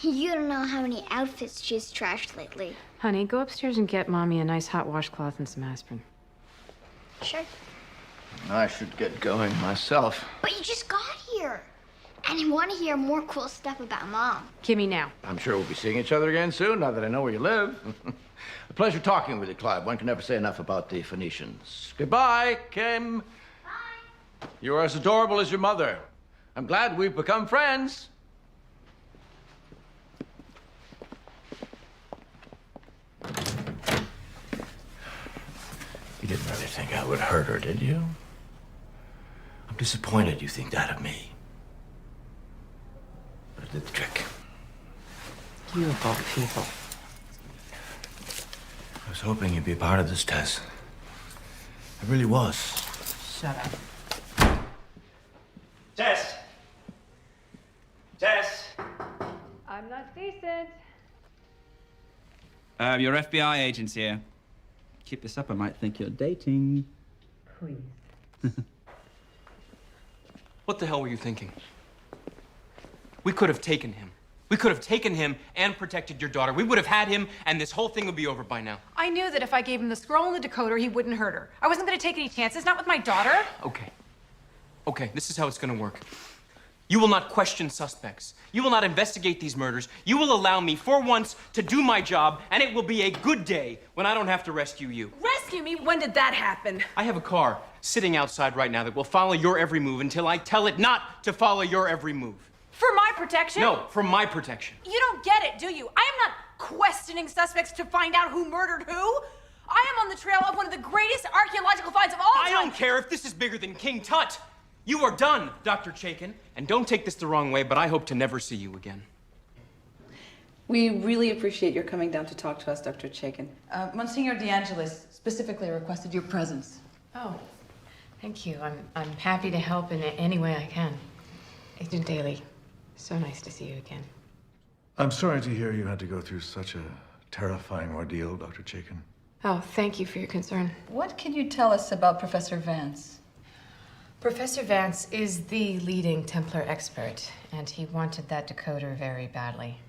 Speaker 10: You don't know how many outfits she's trashed lately.
Speaker 4: Honey, go upstairs and get Mommy a nice hot washcloth and some aspirin.
Speaker 10: Sure.
Speaker 18: I should get going myself.
Speaker 10: But you just got here. And I want to hear more cool stuff about Mom.
Speaker 4: Kimmy, now.
Speaker 18: I'm sure we'll be seeing each other again soon, now that I know where you live. A pleasure talking with you, Clive. One can never say enough about the Phoenicians. Goodbye, Kim.
Speaker 10: Bye.
Speaker 18: You are as adorable as your mother. I'm glad we've become friends. You didn't really think I would hurt her, did you? I'm disappointed you think that of me. But it did the trick.
Speaker 4: You of all people.
Speaker 18: I was hoping you'd be a part of this, Tess. I really was.
Speaker 4: Shut up.
Speaker 3: Tess! Tess!
Speaker 4: I'm not decent.
Speaker 3: Your FBI agent's here. Keep this up, I might think you're dating.
Speaker 4: Please.
Speaker 7: What the hell were you thinking? We could have taken him. We could have taken him and protected your daughter. We would have had him, and this whole thing would be over by now.
Speaker 4: I knew that if I gave him the scroll and the decoder, he wouldn't hurt her. I wasn't going to take any chances, not with my daughter.
Speaker 7: Okay. Okay, this is how it's gonna work. You will not question suspects. You will not investigate these murders. You will allow me, for once, to do my job, and it will be a good day when I don't have to rescue you.
Speaker 4: Rescue me? When did that happen?
Speaker 7: I have a car sitting outside right now that will follow your every move until I tell it not to follow your every move.
Speaker 4: For my protection?
Speaker 7: No, for my protection.
Speaker 4: You don't get it, do you? I am not questioning suspects to find out who murdered who. I am on the trail of one of the greatest archaeological finds of all time.
Speaker 7: I don't care if this is bigger than King Tut. You are done, Dr. Chaykin. And don't take this the wrong way, but I hope to never see you again.
Speaker 13: We really appreciate your coming down to talk to us, Dr. Chaykin. Monsignor DeAngelis specifically requested your presence.
Speaker 4: Oh, thank you. I'm happy to help in any way I can. Agent Daley, so nice to see you again.
Speaker 14: I'm sorry to hear you had to go through such a terrifying ordeal, Dr. Chaykin.
Speaker 4: Oh, thank you for your concern.
Speaker 13: What can you tell us about Professor Vance?
Speaker 4: Professor Vance is the leading Templar expert, and he wanted that decoder very badly.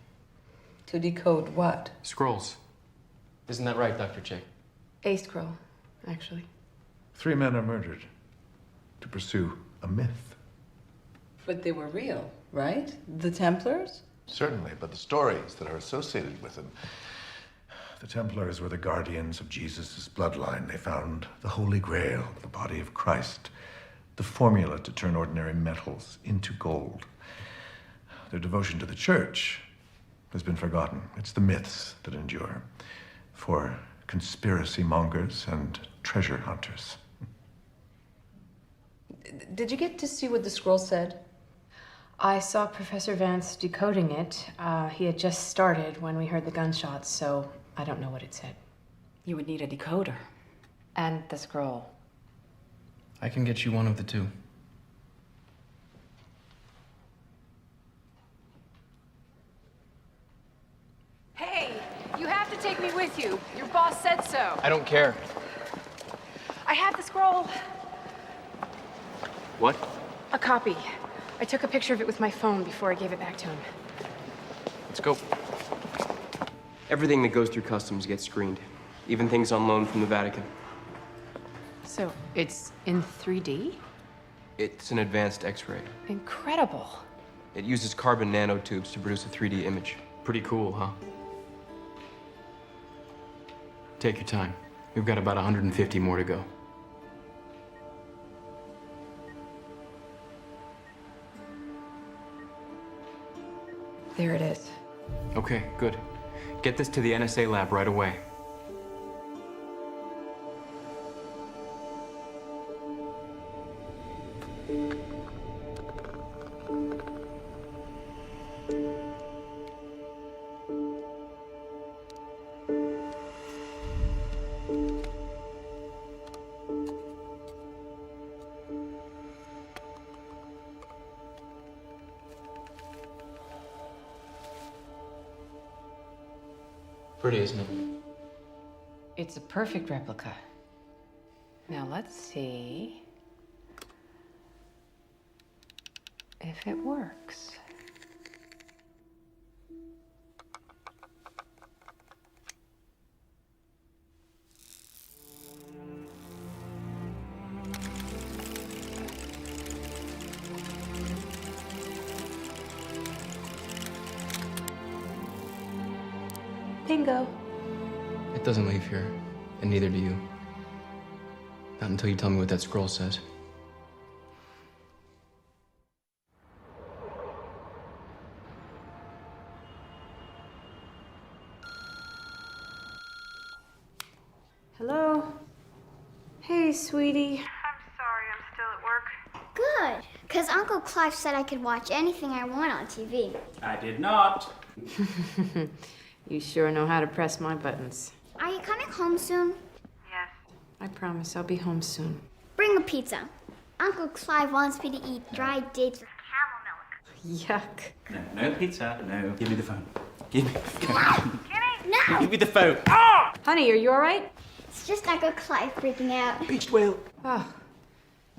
Speaker 13: To decode what?
Speaker 7: Scrolls. Isn't that right, Dr. Chaykin?
Speaker 4: A scroll, actually.
Speaker 14: 3 men are murdered to pursue a myth.
Speaker 13: But they were real, right? The Templars?
Speaker 14: Certainly, but the stories that are associated with them. The Templars were the guardians of Jesus' bloodline. They found the Holy Grail, the body of Christ, the formula to turn ordinary metals into gold. Their devotion to the church has been forgotten. It's the myths that endure for conspiracy mongers and treasure hunters.
Speaker 13: Did you get to see what the scroll said?
Speaker 4: I saw Professor Vance decoding it. He had just started when we heard the gunshots, so I don't know what it said.
Speaker 13: You would need a decoder.
Speaker 4: And the scroll.
Speaker 7: I can get you one of the two.
Speaker 4: Hey, you have to take me with you. Your boss said so.
Speaker 7: I don't care.
Speaker 4: I have the scroll.
Speaker 7: What?
Speaker 4: A copy. I took a picture of it with my phone before I gave it back to him.
Speaker 7: Let's go. Everything that goes through customs gets screened, even things on loan from the Vatican.
Speaker 4: So, it's in 3D?
Speaker 7: It's an advanced X-ray.
Speaker 4: Incredible.
Speaker 7: It uses carbon nanotubes to produce a 3D image. Pretty cool, huh? Take your time. We've got about 150 more to go.
Speaker 4: There it is.
Speaker 7: Okay, good. Get this to the NSA lab right away.
Speaker 3: Pretty, isn't it?
Speaker 4: It's a perfect replica. Now let's see if it works. Bingo.
Speaker 7: It doesn't leave here, and neither do you. Not until you tell me what that scroll says.
Speaker 4: Hello? Hey, sweetie.
Speaker 10: Good, because Uncle Clive said I could watch anything I want on TV.
Speaker 3: I did not.
Speaker 4: You sure know how to press my buttons.
Speaker 10: Are you coming home soon?
Speaker 4: I promise I'll be home soon.
Speaker 10: Bring a pizza. Uncle Clive wants me to eat dried dates with camel milk.
Speaker 4: Yuck.
Speaker 3: No pizza. No. Give me the phone. Give me the phone.
Speaker 10: No!
Speaker 3: Give me the phone.
Speaker 4: Honey, are you all right?
Speaker 10: It's just Uncle Clive freaking out.
Speaker 3: Beached whale.
Speaker 4: Oh,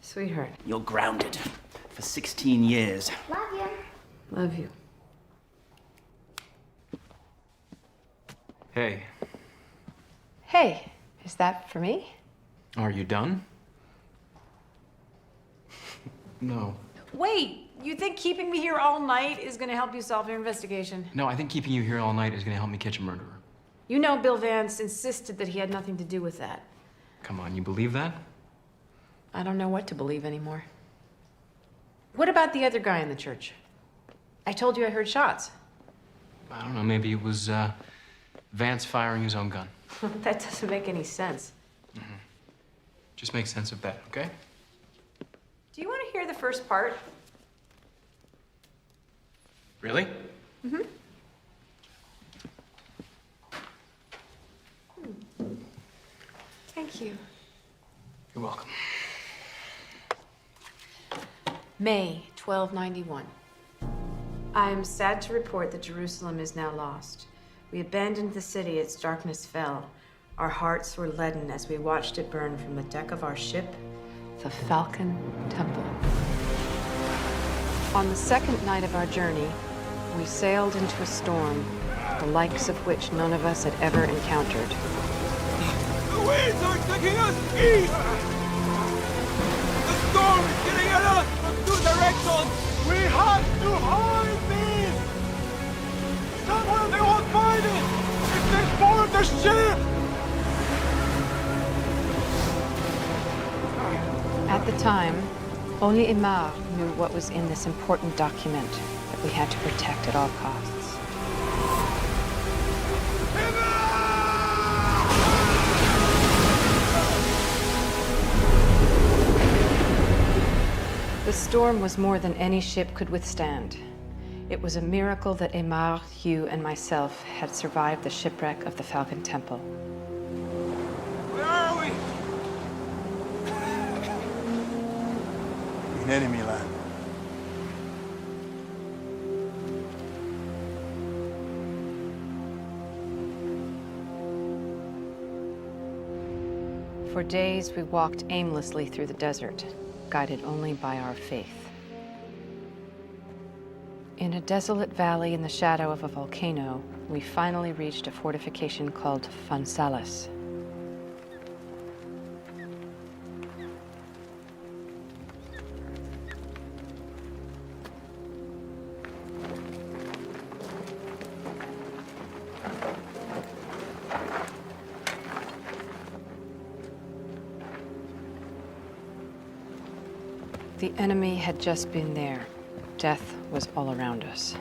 Speaker 4: sweetheart.
Speaker 3: You're grounded for 16 years.
Speaker 10: Love you.
Speaker 4: Love you.
Speaker 7: Hey,
Speaker 4: Hey, is that for me?
Speaker 7: are you done? No.
Speaker 4: Wait, you think keeping me here all night is gonna help you solve your investigation?
Speaker 7: No, I think keeping you here all night is gonna help me catch a murderer.
Speaker 4: You know Bill Vance insisted that he had nothing to do with that.
Speaker 7: Come on, you believe that?
Speaker 4: I don't know what to believe anymore. What about the other guy in the church? I told you I heard shots.
Speaker 7: I don't know, maybe it was, Vance firing his own gun.
Speaker 4: That doesn't make any sense.
Speaker 7: Just make sense of that, okay?
Speaker 4: Do you want to hear the first part?
Speaker 7: Really?
Speaker 4: Mm-hmm. Thank you.
Speaker 7: You're welcome.
Speaker 4: May 1291. I am sad to report that Jerusalem is now lost. We abandoned the city, its darkness fell. Our hearts were leaden as we watched it burn from the deck of our ship, the Falcon Temple. On the second night of our journey, we sailed into a storm, the likes of which none of us had ever encountered.
Speaker 16: The winds are taking us east! The storm is getting at us from two directions! We have to hide this! Somewhere they won't find it! If they board the ship!
Speaker 4: At the time, only Aymar knew what was in this important document that we had to protect at all costs. The storm was more than any ship could withstand. It was a miracle that Aymar, you, and myself had survived the shipwreck of the Falcon Temple.
Speaker 16: Where are we?
Speaker 1: In enemy land.
Speaker 4: For days, we walked aimlessly through the desert, guided only by our faith. In a desolate valley in the shadow of a volcano, we finally reached a fortification called Phansalis. The enemy had just been there. Death was all around us.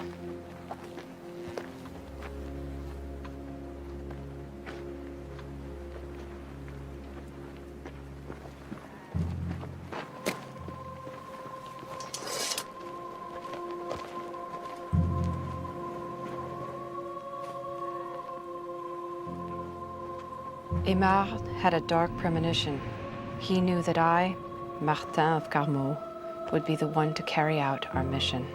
Speaker 4: Aymar had a dark premonition. He knew that I, Martin of Carmaux, would be the one to carry out our mission.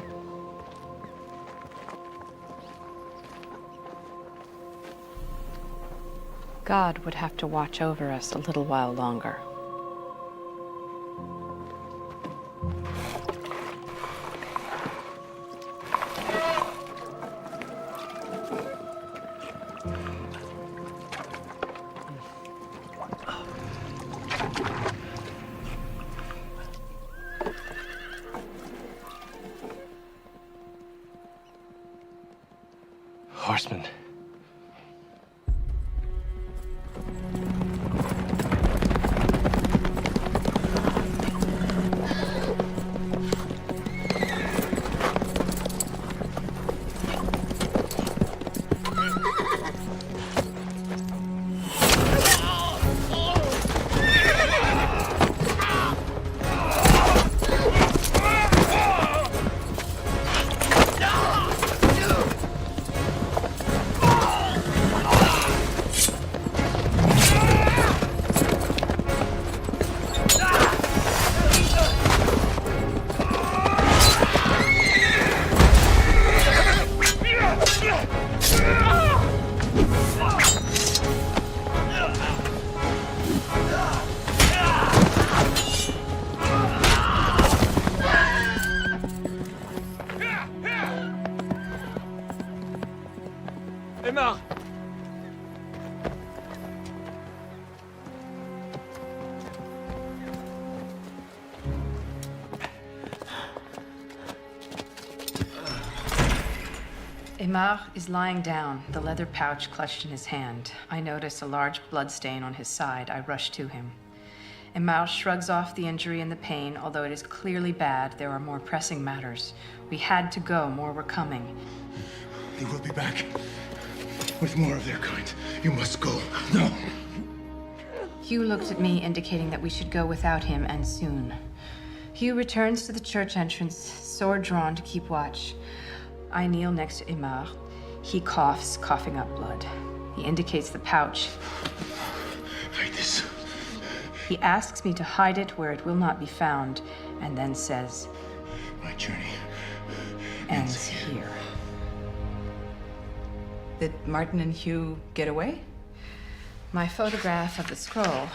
Speaker 4: God would have to watch over us a little while longer.
Speaker 20: Horsemen.
Speaker 16: Aymar!
Speaker 4: Aymar is lying down, the leather pouch clutched in his hand. I notice a large blood stain on his side. I rush to him. Aymar shrugs off the injury and the pain. Although it is clearly bad, there are more pressing matters. We had to go, more were coming.
Speaker 1: They will be back with more of their kind. You must go. No.
Speaker 4: Hugh looked at me, indicating that we should go without him, and soon. Hugh returns to the church entrance, sword drawn to keep watch. I kneel next to Aymar. He coughs, coughing up blood. He indicates the pouch.
Speaker 1: Hide this.
Speaker 4: He asks me to hide it where it will not be found, and then says,
Speaker 1: My journey
Speaker 4: ends here.
Speaker 13: Did Martin and Hugh get away?
Speaker 4: My photograph of the scroll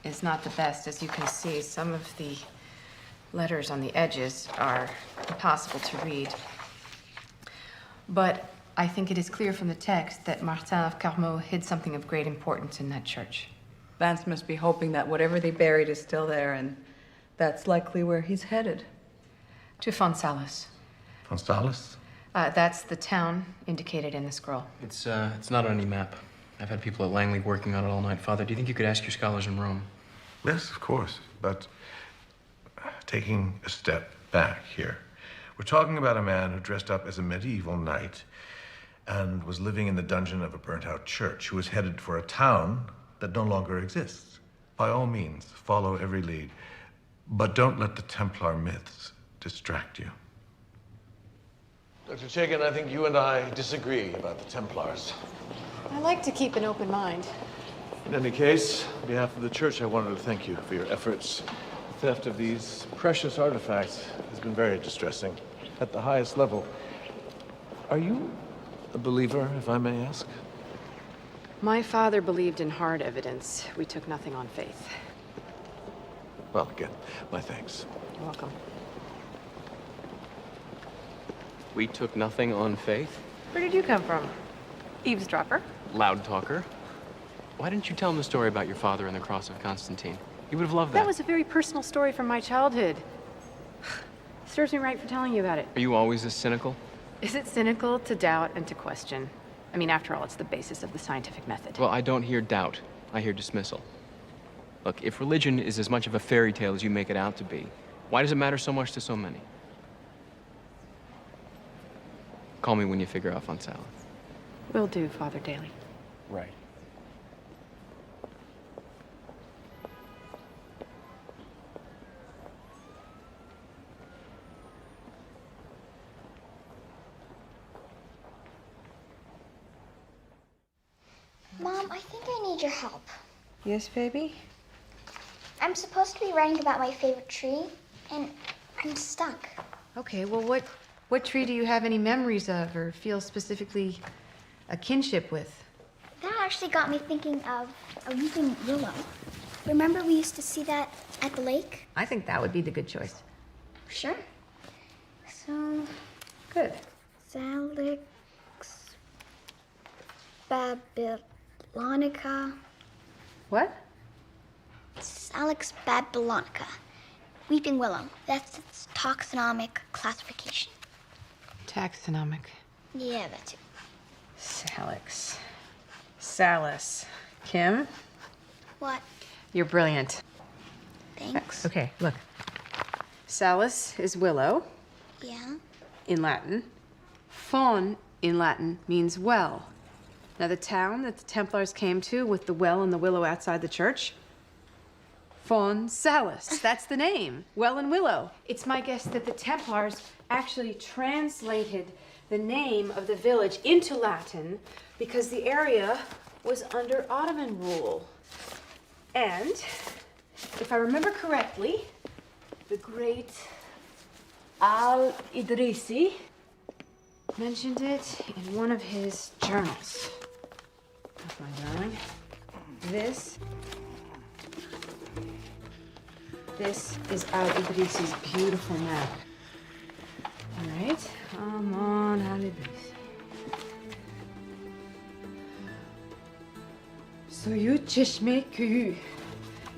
Speaker 4: is not the best. As you can see, some of the letters on the edges are impossible to read. But I think it is clear from the text that Martin of Carmaux hid something of great importance in that church.
Speaker 13: Vance must be hoping that whatever they buried is still there, and that's likely where he's headed.
Speaker 4: To Fonsalis.
Speaker 14: Fonsalis?
Speaker 4: That's the town indicated in the scroll.
Speaker 20: It's not on any map. I've had people at Langley working on it all night. Father, do you think you could ask your scholars in Rome?
Speaker 14: Yes, of course. But taking a step back here, we're talking about a man who dressed up as a medieval knight and was living in the dungeon of a burnt-out church, who was headed for a town that no longer exists. By all means, follow every lead, but don't let the Templar myths distract you.
Speaker 21: Dr. Chaykin, I think you and I disagree about the Templars.
Speaker 4: I like to keep an open mind.
Speaker 11: In any case, on behalf of the church, I wanted to thank you for your efforts. The theft of these precious artifacts has been very distressing at the highest level. Are you a believer, if I may ask?
Speaker 4: My father believed in hard evidence. We took nothing on faith.
Speaker 11: Well, again, my thanks.
Speaker 4: You're welcome.
Speaker 7: We took nothing on faith?
Speaker 4: Where did you come from? Eavesdropper?
Speaker 7: Loud talker. Why didn't you tell him the story about your father and the cross of Constantine? He would have loved that.
Speaker 4: That was a very personal story from my childhood. Serves me right for telling you about it.
Speaker 7: Are you always this cynical?
Speaker 4: Is it cynical to doubt and to question? I mean, after all, it's the basis of the scientific method.
Speaker 7: Well, I don't hear doubt. I hear dismissal. Look, if religion is as much of a fairy tale as you make it out to be, Why does it matter so much to so many? Call me when you figure out Von Salem.
Speaker 4: Will do, Father Daley.
Speaker 7: Right.
Speaker 10: Mom, I think I need your help.
Speaker 4: Yes, baby?
Speaker 10: I'm supposed to be writing about my favorite tree, and I'm stuck.
Speaker 4: Okay, well, what tree do you have any memories of or feel specifically a kinship with?
Speaker 10: That actually got me thinking of a weeping willow. Remember we used to see that at the lake?
Speaker 4: I think that would be the good choice.
Speaker 10: Sure. So,
Speaker 4: good.
Speaker 10: Salix babylonica.
Speaker 4: What?
Speaker 10: Salix babylonica. Weeping willow. That's its taxonomic classification.
Speaker 4: Taxonomic.
Speaker 10: Yeah, that's it.
Speaker 4: Salix. Salus. Kim?
Speaker 10: What?
Speaker 4: You're brilliant.
Speaker 10: Thanks.
Speaker 4: Okay, look. Salus is willow
Speaker 10: Yeah?
Speaker 4: in Latin. Faun in Latin means well. Now, the town that the Templars came to with the well and the willow outside the church, Faun Salus. That's the name. Well and willow. It's my guess that the Templars actually translated the name of the village into Latin because the area was under Ottoman rule. And, if I remember correctly, the great Al-Idrisi mentioned it in one of his journals. That's my darling. This is Al-Idrisi's beautiful map. All right, come on, Al-Idrisi. Suyu Çeşme Köyü.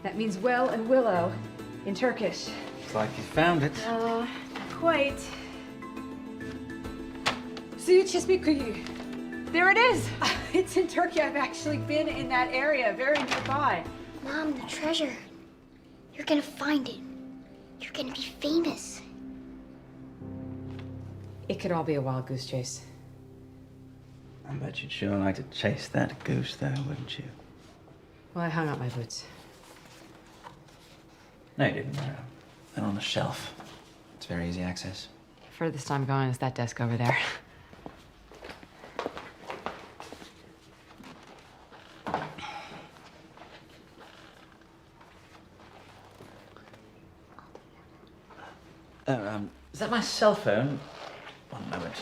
Speaker 4: That means well and willow in Turkish.
Speaker 3: Looks like you found it.
Speaker 4: Not quite. Suyu Çeşme Köyü. There it is. It's in Turkey. I've actually been in that area, very nearby.
Speaker 10: Mom, the treasure. You're gonna find it. You're gonna be famous.
Speaker 4: It could all be a wild goose chase.
Speaker 3: I bet you'd sure like to chase that goose, though, wouldn't you?
Speaker 4: Well, I hung up my boots.
Speaker 3: No, you didn't. They're on the shelf. It's very easy access.
Speaker 4: Furthest I'm going is that desk over there.
Speaker 3: Is that my cell phone? One moment.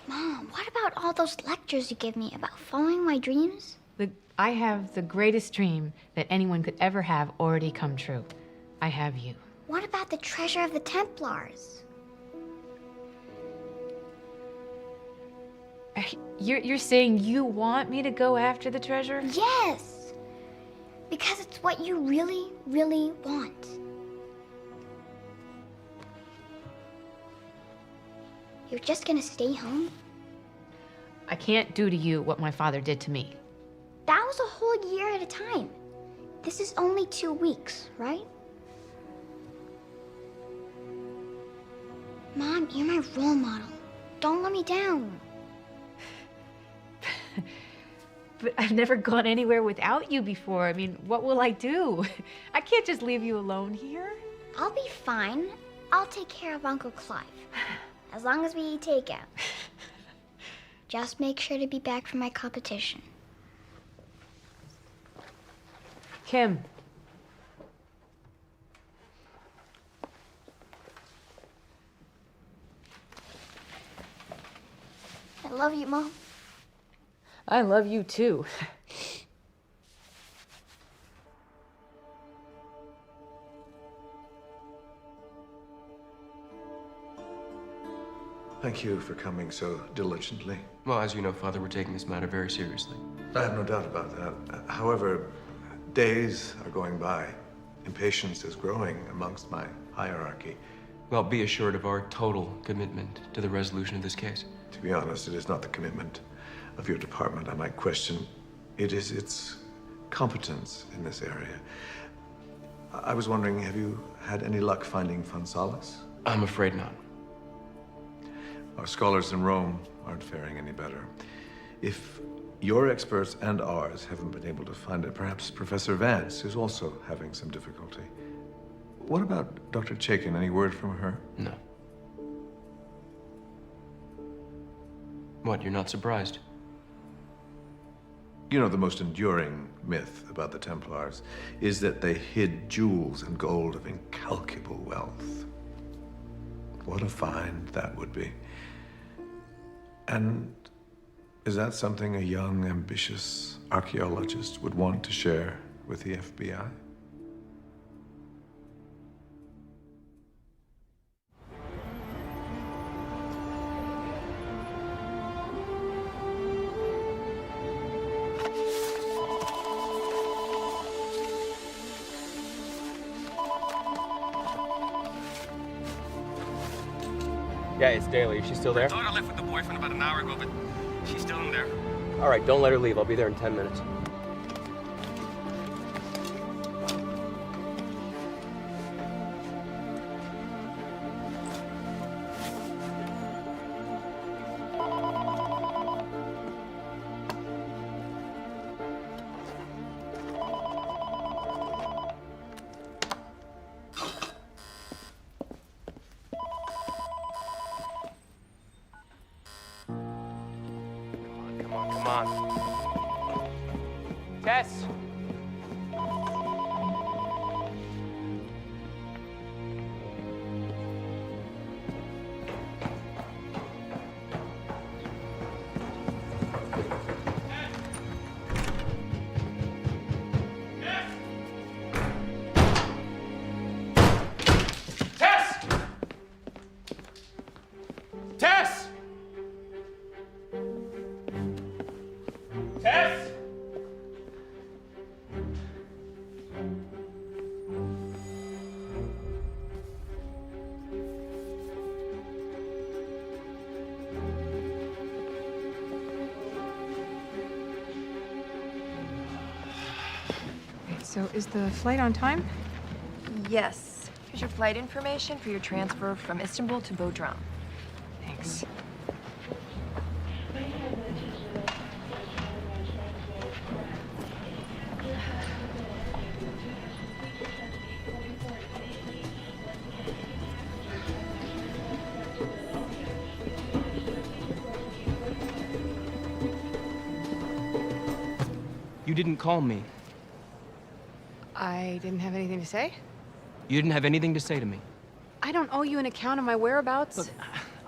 Speaker 10: Mom, what about all those lectures you give me about following my dreams?
Speaker 4: I have the greatest dream that anyone could ever have already come true. I have you.
Speaker 10: What about the treasure of the Templars?
Speaker 4: You're saying you want me to go after the treasure?
Speaker 10: Yes! Because it's what you really, really want. You're just gonna stay home?
Speaker 4: I can't do to you what my father did to me.
Speaker 10: That was a whole year at a time. This is only 2 weeks, right? Mom, you're my role model. Don't let me down.
Speaker 4: But I've never gone anywhere without you before. I mean, what will I do? I can't just leave you alone here.
Speaker 10: I'll be fine. I'll take care of Uncle Clive. As long as we eat takeout. Just make sure to be back for my competition.
Speaker 4: Kim.
Speaker 10: I love you, Mom.
Speaker 4: I love you too.
Speaker 14: Thank you for coming so diligently.
Speaker 7: Well, as you know, Father, we're taking this matter very seriously.
Speaker 14: I have no doubt about that. However, days are going by. Impatience is growing amongst my hierarchy.
Speaker 7: Well, be assured of our total commitment to the resolution of this case.
Speaker 14: To be honest, it is not the commitment of your department I might question. It is its competence in this area. I was wondering, have you had any luck finding Fonsalis?
Speaker 20: I'm afraid not.
Speaker 14: Our scholars in Rome aren't faring any better. If your experts and ours haven't been able to find it, perhaps Professor Vance is also having some difficulty. What about Dr. Chaykin? Any word from her?
Speaker 20: No. What, you're not surprised?
Speaker 14: You know, the most enduring myth about the Templars is that they hid jewels and gold of incalculable wealth. What a find that would be. And is that something a young, ambitious archaeologist would want to share with the FBI?
Speaker 7: Yeah, it's Daley. Is she still there?
Speaker 2: My daughter left with the boyfriend about an hour ago, but she's still in there.
Speaker 7: All right, don't let her leave. I'll be there in 10 minutes. Come on. Tess!
Speaker 2: Tess! Tess! Tess!
Speaker 4: So is the flight on time?
Speaker 8: Yes. Here's your flight information for your transfer from Istanbul to Bodrum.
Speaker 4: Thanks.
Speaker 7: You didn't call me.
Speaker 4: I didn't have anything to say?
Speaker 7: You didn't have anything to say to me.
Speaker 4: I don't owe you an account of my whereabouts.
Speaker 7: Look,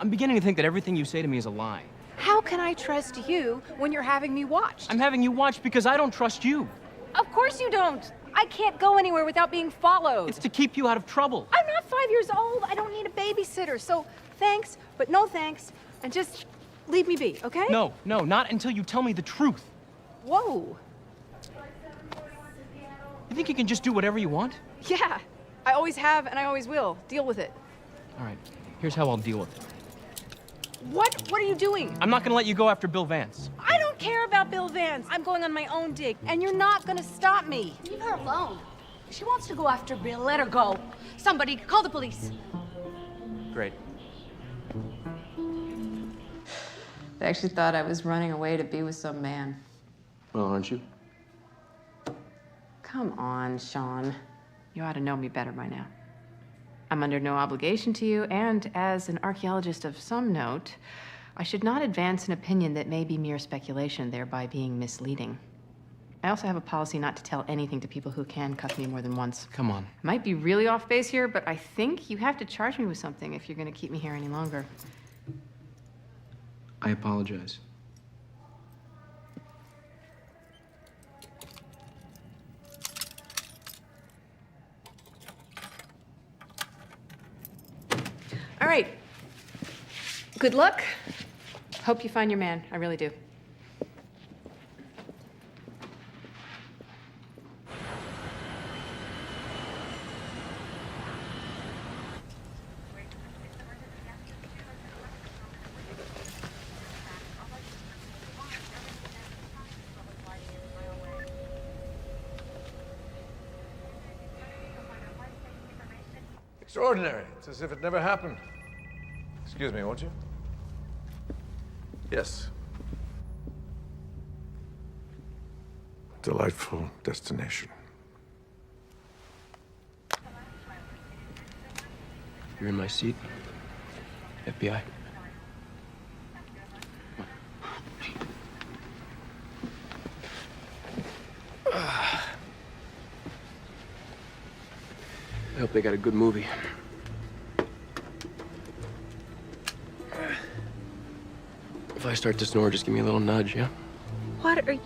Speaker 7: I'm beginning to think that everything you say to me is a lie.
Speaker 4: How can I trust you when you're having me watched?
Speaker 7: I'm having you watched because I don't trust you.
Speaker 4: Of course you don't. I can't go anywhere without being followed.
Speaker 7: It's to keep you out of trouble.
Speaker 4: I'm not 5 years old. I don't need a babysitter. So thanks, but no thanks. And just leave me be, okay?
Speaker 7: No, not until you tell me the truth.
Speaker 4: Whoa.
Speaker 7: You think you can just do whatever you want?
Speaker 4: Yeah. I always have and I always will. Deal with it.
Speaker 7: All right, here's how I'll deal with it.
Speaker 4: What? What are you doing?
Speaker 7: I'm not gonna let you go after Bill Vance.
Speaker 4: I don't care about Bill Vance. I'm going on my own dig, and you're not gonna stop me.
Speaker 22: Leave her alone. If she wants to go after Bill, let her go. Somebody, call the police.
Speaker 7: Great.
Speaker 23: They actually thought I was running away to be with some man.
Speaker 7: Well, aren't you?
Speaker 4: Come on, Sean. You ought to know me better by now. I'm under no obligation to you, and as an archaeologist of some note, I should not advance an opinion that may be mere speculation, thereby being misleading. I also have a policy not to tell anything to people who can cuff me more than once.
Speaker 7: Come on.
Speaker 4: Might be really off base here, but I think you have to charge me with something if you're going to keep me here any longer.
Speaker 7: I apologize.
Speaker 4: All right. Good luck. Hope you find your man. I really do.
Speaker 14: Extraordinary. It's as if it never happened. Excuse me, won't you? Yes. Delightful destination.
Speaker 20: You're in my seat. FBI. I hope they got a good movie. If I start to snore, just give me a little nudge, yeah?
Speaker 22: What are you...